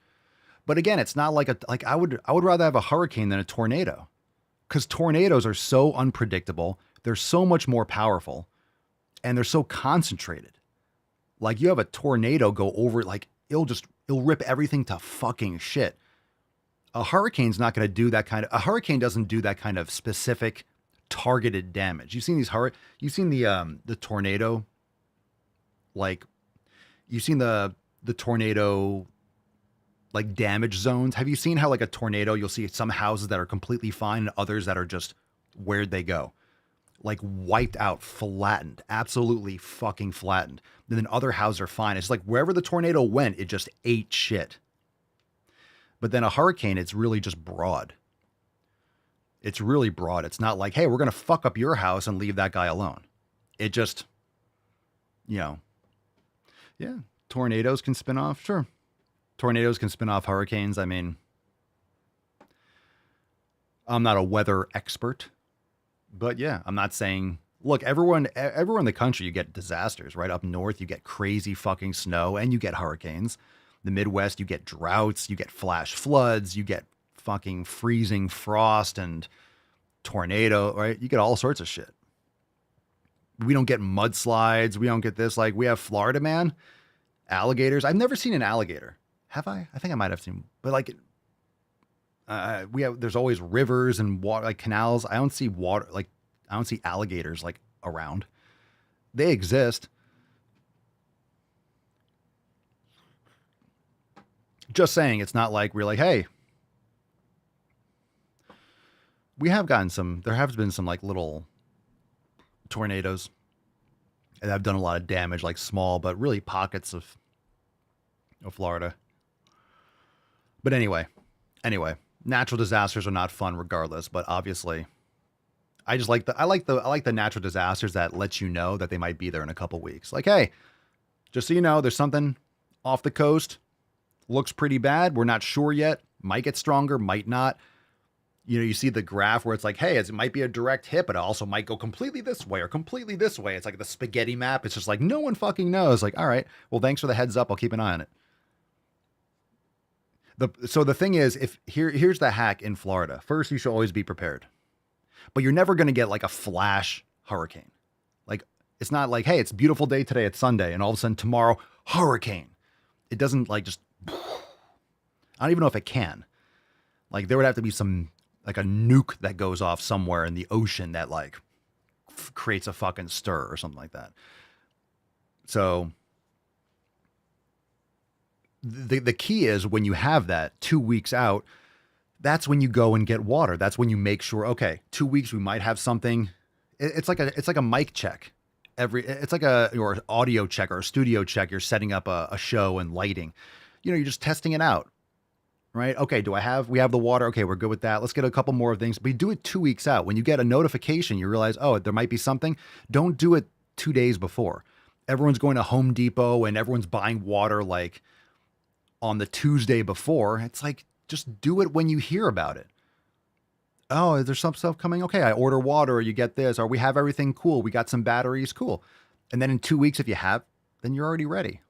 But again, it's not like I would rather have a hurricane than a tornado, because tornadoes are so unpredictable. They're so much more powerful, and they're so concentrated. Like you have a tornado go over, like it'll rip everything to fucking shit. A hurricane's not going to do that a hurricane doesn't do that kind of specific targeted damage. You've seen the tornado, like you've seen the tornado like damage zones. Have you seen how like a tornado, you'll see some houses that are completely fine and others that are just, where'd they go? Like wiped out, flattened, absolutely fucking flattened. And then other houses are fine. It's like wherever the tornado went, it just ate shit. But then a hurricane, it's really just broad. It's really broad. It's not like, hey, we're going to fuck up your house and leave that guy alone. It just, yeah, tornadoes can spin off. Sure. Tornadoes can spin off hurricanes. I mean, I'm not a weather expert, but yeah, I'm not saying, look, everyone in the country, you get disasters, right? Up north, you get crazy fucking snow and you get hurricanes. The Midwest, you get droughts, you get flash floods, you get fucking freezing frost and tornado, right? You get all sorts of shit. We don't get mudslides. We don't get this. Like we have Florida, man. Alligators. I've never seen an alligator. Have I? I think I might have seen, but like There's always rivers and water, like canals. I don't see water, like I don't see alligators like around. They exist. Just saying, it's not like we're like, hey, we have gotten some, there have been some like little tornadoes that have done a lot of damage, like small, but really pockets of Florida. But anyway, natural disasters are not fun regardless, but obviously I like the natural disasters that let you know that they might be there in a couple weeks. Like, hey, just so you know, there's something off the coast. Looks pretty bad. We're not sure yet. Might get stronger, might not. You know, you see the graph where it's like, hey, it might be a direct hit, but it also might go completely this way or completely this way. It's like the spaghetti map. It's just like, no one fucking knows. Like, all right, well, thanks for the heads up. I'll keep an eye on it. So the thing is, here's the hack in Florida. First, you should always be prepared. But you're never going to get like a flash hurricane. Like, it's not like, hey, it's a beautiful day today. It's Sunday. And all of a sudden tomorrow, hurricane. It doesn't like just, I don't even know if it can. Like there would have to be some, like a nuke that goes off somewhere in the ocean that like creates a fucking stir or something like that. So the key is when you have that 2 weeks out, that's when you go and get water. That's when you make sure, okay, 2 weeks, we might have something. It's like a mic check. It's like or an audio check or a studio check. You're setting up a show and lighting, you know, you're just testing it out, right? Okay. We have the water. Okay. We're good with that. Let's get a couple more things, but you do it 2 weeks out. When you get a notification, you realize, oh, there might be something. Don't do it 2 days before. Everyone's going to Home Depot and everyone's buying water like on the Tuesday before. It's like, just do it when you hear about it. Oh, is there some stuff coming? Okay, I order water, or you get this, or we have everything. Cool. We got some batteries. Cool. And then in 2 weeks, if you have, then you're already ready.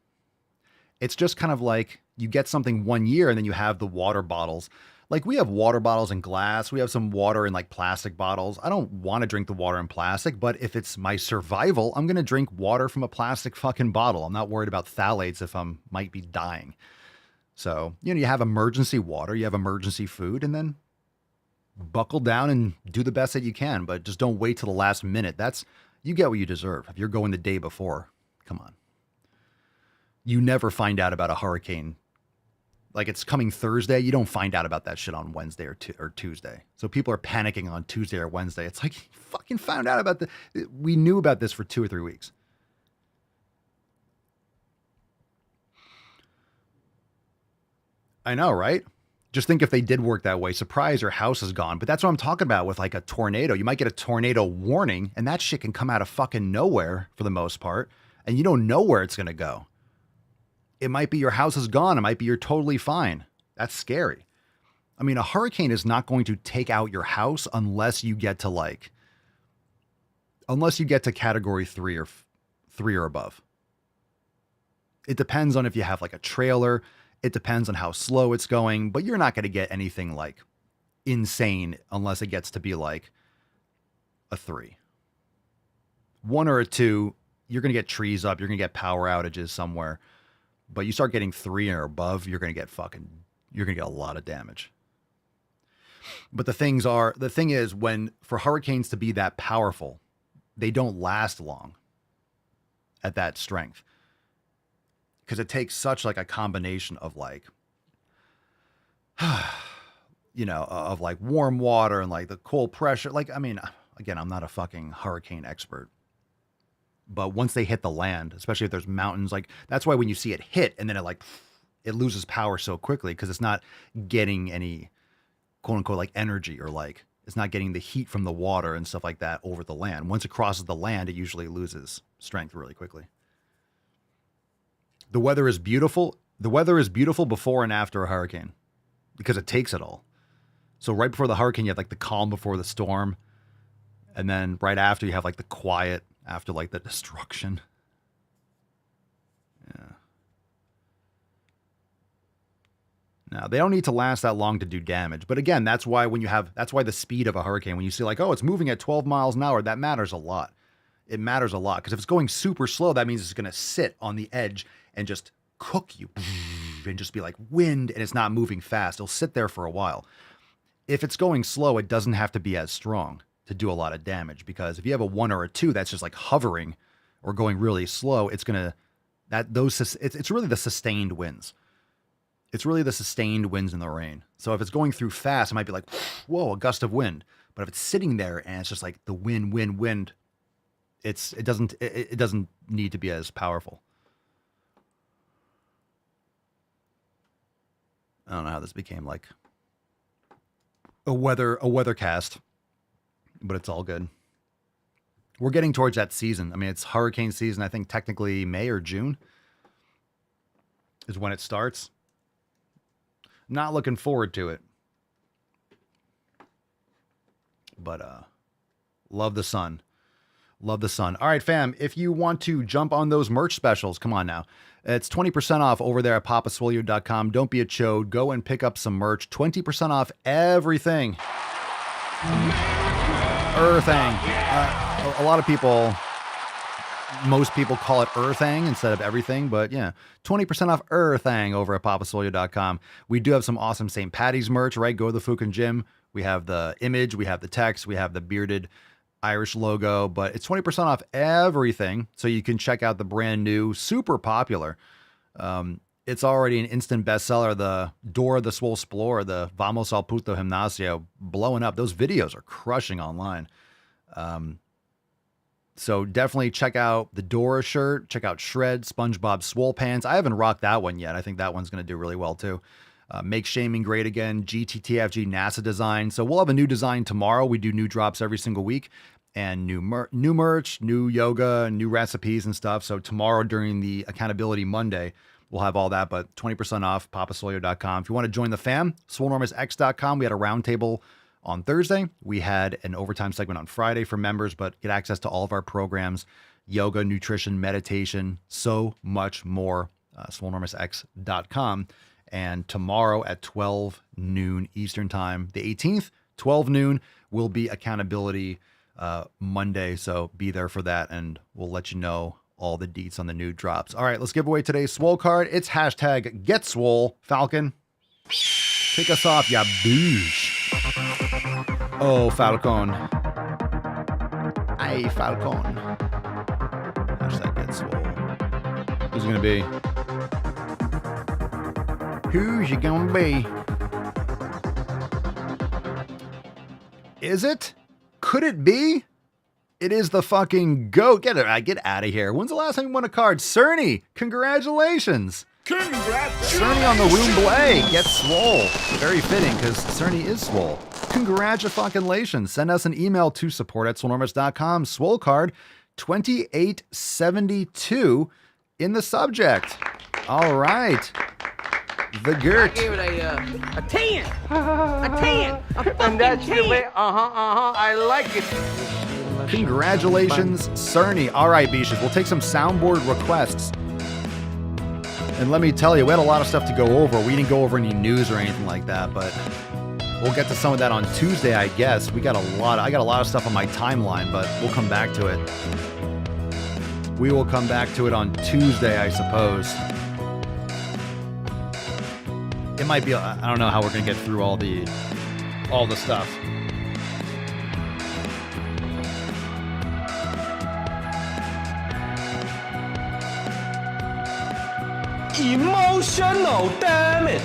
It's just kind of like you get something 1 year and then you have the water bottles. Like we have water bottles in glass. We have some water in like plastic bottles. I don't want to drink the water in plastic, but if it's my survival, I'm going to drink water from a plastic fucking bottle. I'm not worried about phthalates if I'm might be dying. So, you know, you have emergency water, you have emergency food, and then buckle down and do the best that you can, but just don't wait till the last minute. You get what you deserve. If you're going the day before, come on. You never find out about a hurricane. Like it's coming Thursday. You don't find out about that shit on Wednesday or Tuesday. So people are panicking on Tuesday or Wednesday. It's like, you fucking found out about we knew about this for 2 or 3 weeks. I know, right? Just think if they did work that way, surprise, your house is gone. But that's what I'm talking about with like a tornado. You might get a tornado warning and that shit can come out of fucking nowhere for the most part. And you don't know where it's going to go. It might be your house is gone. It might be you're totally fine. That's scary. I mean, a hurricane is not going to take out your house unless you get to category 3 or above. It depends on if you have like a trailer. It depends on how slow it's going, but you're not going to get anything like insane unless it gets to be like a 3. 1 or a 2, you're going to get trees up. You're going to get power outages somewhere, but you start getting 3 or above, you're going to get a lot of damage. But the thing is for hurricanes to be that powerful, they don't last long at that strength. Because it takes such like a combination of like, you know, of like warm water and like the cold pressure. Like, I mean, again, I'm not a fucking hurricane expert, but once they hit the land, especially if there's mountains, like that's why when you see it hit and then it loses power so quickly because it's not getting any quote unquote like energy or like it's not getting the heat from the water and stuff like that over the land. Once it crosses the land, it usually loses strength really quickly. The weather is beautiful. The weather is beautiful before and after a hurricane because it takes it all. So right before the hurricane, you have like the calm before the storm. And then right after you have like the quiet after like the destruction. Yeah. Now they don't need to last that long to do damage. But again, that's why the speed of a hurricane, when you see like, oh, it's moving at 12 miles an hour, that matters a lot. It matters a lot because if it's going super slow, that means it's going to sit on the edge and just cook you and just be like wind and it's not moving fast. It'll sit there for a while. if it's going slow, it doesn't have to be as strong to do a lot of damage, because if you have a 1 or a 2 that's just like hovering or going really slow, it's going to, it's really the sustained winds. It's really the sustained winds in the rain. So if it's going through fast, it might be like, whoa, a gust of wind. But if it's sitting there and it's just like the wind, it doesn't need to be as powerful. I don't know how this became like a weather cast, but it's all good. We're getting towards that season. I mean, it's hurricane season. I think technically May or June is when it starts. Not looking forward to it. But love the sun. Love the sun. All right, fam, if you want to jump on those merch specials, come on now. It's 20% off over there at papaswolio.com. Don't be a chode. Go and pick up some merch. 20% off everything. Earthang. A lot of people, most people call it Earthang instead of everything, but yeah, 20% off Earthang over at papaswolio.com. We do have some awesome St. Patty's merch, right? Go to the Fukin Gym. We have the image, we have the text, we have the bearded Irish logo, but it's 20% off everything. So you can check out the brand new, super popular. It's already an instant bestseller. The Dora the Swole Explorer, the Vamos al Puto Gimnasio, blowing up. Those videos are crushing online. So definitely check out the Dora shirt. Check out Shred, SpongeBob Swole Pants. I haven't rocked that one yet. I think that one's going to do really well too. Make Shaming Great Again, GTTFG NASA design. So we'll have a new design tomorrow. We do new drops every single week, and new merch, new yoga, new recipes and stuff. So tomorrow during the Accountability Monday, we'll have all that, but 20% off, papaswolio.com. If you want to join the fam, swolenormousx.com. We had a roundtable on Thursday. We had an overtime segment on Friday for members, but get access to all of our programs, yoga, nutrition, meditation, so much more, swolenormousx.com. And tomorrow at 12 noon Eastern time, the 18th, 12 noon, will be Accountability Monday. So be there for that, and we'll let you know all the deets on the new drops. All right, let's give away today's Swole card. It's hashtag GetSwole. Falcon, kick us off, ya boosh. Oh, Falcon. Hey, Falcon. Hashtag GetSwole. Who's it going to be? Who's it gonna be? Is it? Could it be? It is the fucking GOAT. Get out of here. When's the last time you won a card? Cerny, congratulations. Cerny on the Room Blay. Get Swole. Very fitting because Cerny is swole. Congratulations. Send us an email to support@swolenormous.com. Swole card 2872 in the subject. All right. The Gert. I gave it a 10. A 10. A fucking 10. I like it. Congratulations, Cerny. All right, Beaches, we'll take some soundboard requests. And let me tell you, we had a lot of stuff to go over. We didn't go over any news or anything like that, but we'll get to some of that on Tuesday, I guess. I got a lot of stuff on my timeline, but we'll come back to it. We will come back to it on Tuesday, I suppose. It might be, I don't know how we're going to get through all the stuff. Emotional, damn it.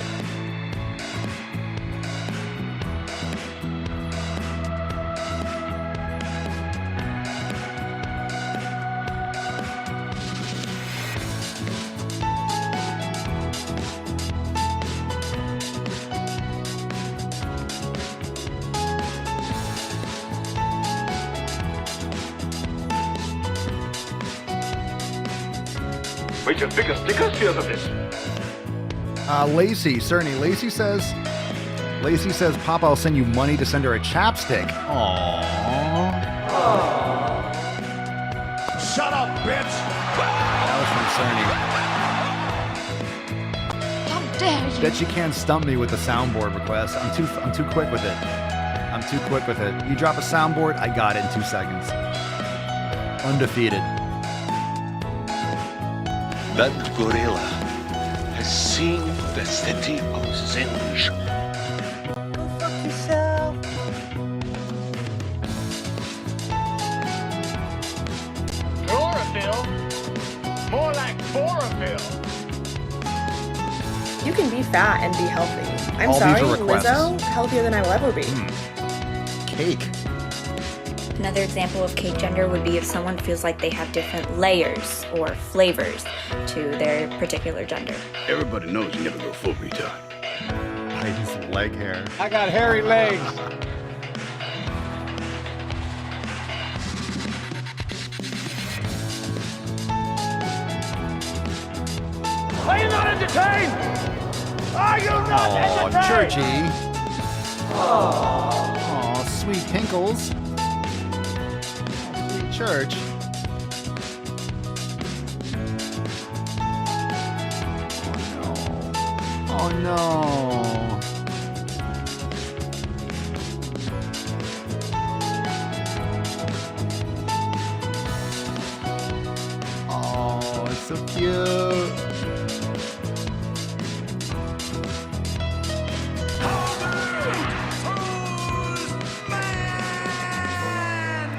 Wait, your biggest stickers here of this. Lacey, Cerny. Lacey says, Papa, I'll send you money to send her a chapstick. Aww. Shut up, bitch. That was from Cerny. How dare you? Bet you can't stump me with the soundboard request. I'm too quick with it. You drop a soundboard, I got it in 2 seconds. Undefeated. That gorilla has seen the city of Zinj. Go fuck yourself. fat and be healthy. I'm All sorry, these are requests. Lizzo, healthier than I will ever be. Cake. Another example of cake gender would be if someone feels like they have different layers or flavors to their particular gender. Everybody knows you never go full retard. His leg hair. I got hairy legs. Are you not entertained? Are you not entertained? Churchy. Oh, sweet Pinkles. Sweet Church. Oh no. Oh, it's so cute.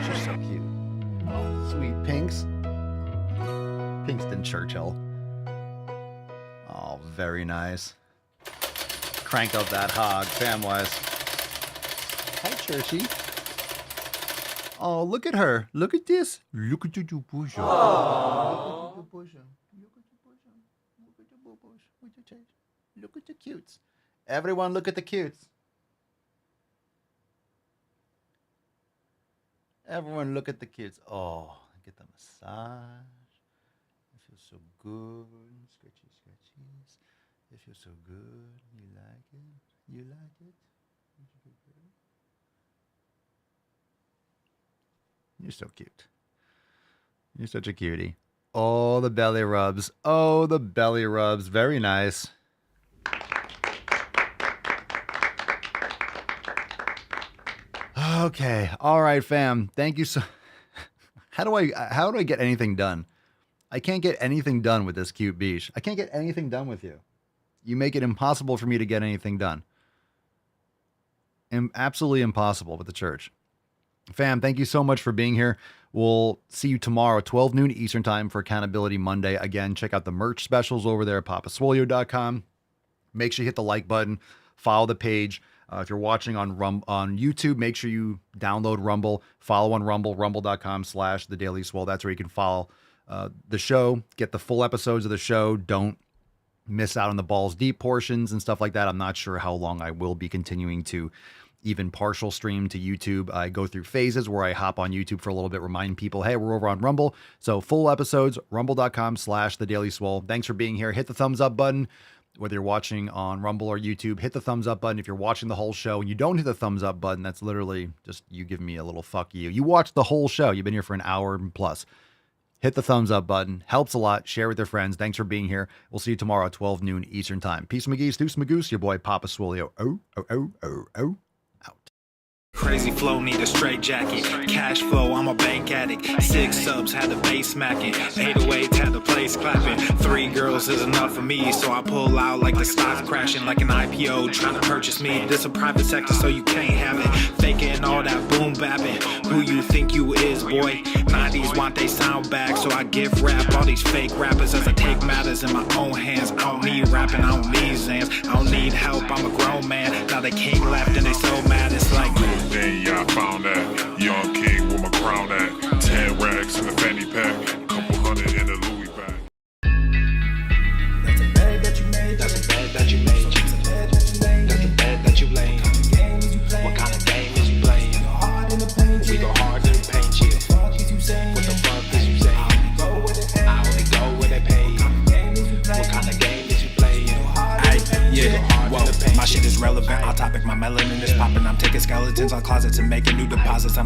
She's so cute. Oh, sweet Pinks. Pinkston Churchill. Oh, very nice. Crank up that hog, fam-wise. Hi, Churchy. Oh, look at her. Look at this. Look at the bush. Look at the bush. Look at the bush. Look at the bush. Look at the cutes. Everyone look at the cutes. Everyone look at the cutes. Oh, get the massage. It feels so good. Scratchy, scratchies. It feels so good. You like it? You like it? You're so cute. You're such a cutie. Oh, the belly rubs. Oh, the belly rubs. Very nice. Okay. All right, fam. Thank you so. How do I get anything done? I can't get anything done with this cute beach. I can't get anything done with you. You make it impossible for me to get anything done. Absolutely impossible with the church. Fam, thank you so much for being here. We'll see you tomorrow, 12 noon Eastern time for Accountability Monday. Again, check out the merch specials over there at papaswolio.com. Make sure you hit the like button, follow the page. If you're watching on YouTube, make sure you download Rumble, follow on Rumble, rumble.com/The Daily Swole. That's where you can follow the show, get the full episodes of the show. Don't miss out on the balls deep portions and stuff like that. I'm not sure how long I will be continuing to even partial stream to YouTube. I go through phases where I hop on YouTube for a little bit, remind people, hey, we're over on Rumble. So full episodes, rumble.com/The Daily Swole. Thanks for being here. Hit the thumbs up button. Whether you're watching on Rumble or YouTube, hit the thumbs up button. If you're watching the whole show and you don't hit the thumbs up button, that's literally just you giving me a little fuck you. You watched the whole show. You've been here for an hour plus. Hit the thumbs up button. Helps a lot. Share with your friends. Thanks for being here. We'll see you tomorrow at 12 noon Eastern time. Peace, McGee's, Deuce, Magoose, your boy Papa Swolio. Out. Crazy flow, need a straight jacket. Cash flow, I'm a bank addict. 6 subs, had the bass smacking. 808s, had the place clapping. 3 girls is enough for me, so I pull out like the stock crashing. Like an IPO, trying to purchase me. This a private sector, so you can't have it. Faking all that boom bapping. Who you think you is, boy? 90s want they sound back, so I gift rap all these fake rappers as I take matters in my own hands. I don't need rapping, I don't need Zans. I don't need help, I'm a grown man. Now they king left and they so mad, it's like... Then yeah, I found that young king with my crown at 10 racks in the fanny pack, couple hundred in the Louis bag. That's a bag that you made. That's a bag that you made. That's a bag that you laid. What kind of game is you playing? We go hard in the paint, yeah. What the fuck is you saying? I only go where they pay. What kind of game is you playing? Yeah, whoa, my shit is relevant. Our topic, my melanin is popping. I'm taking skeletons on closets and making new deposits. I'm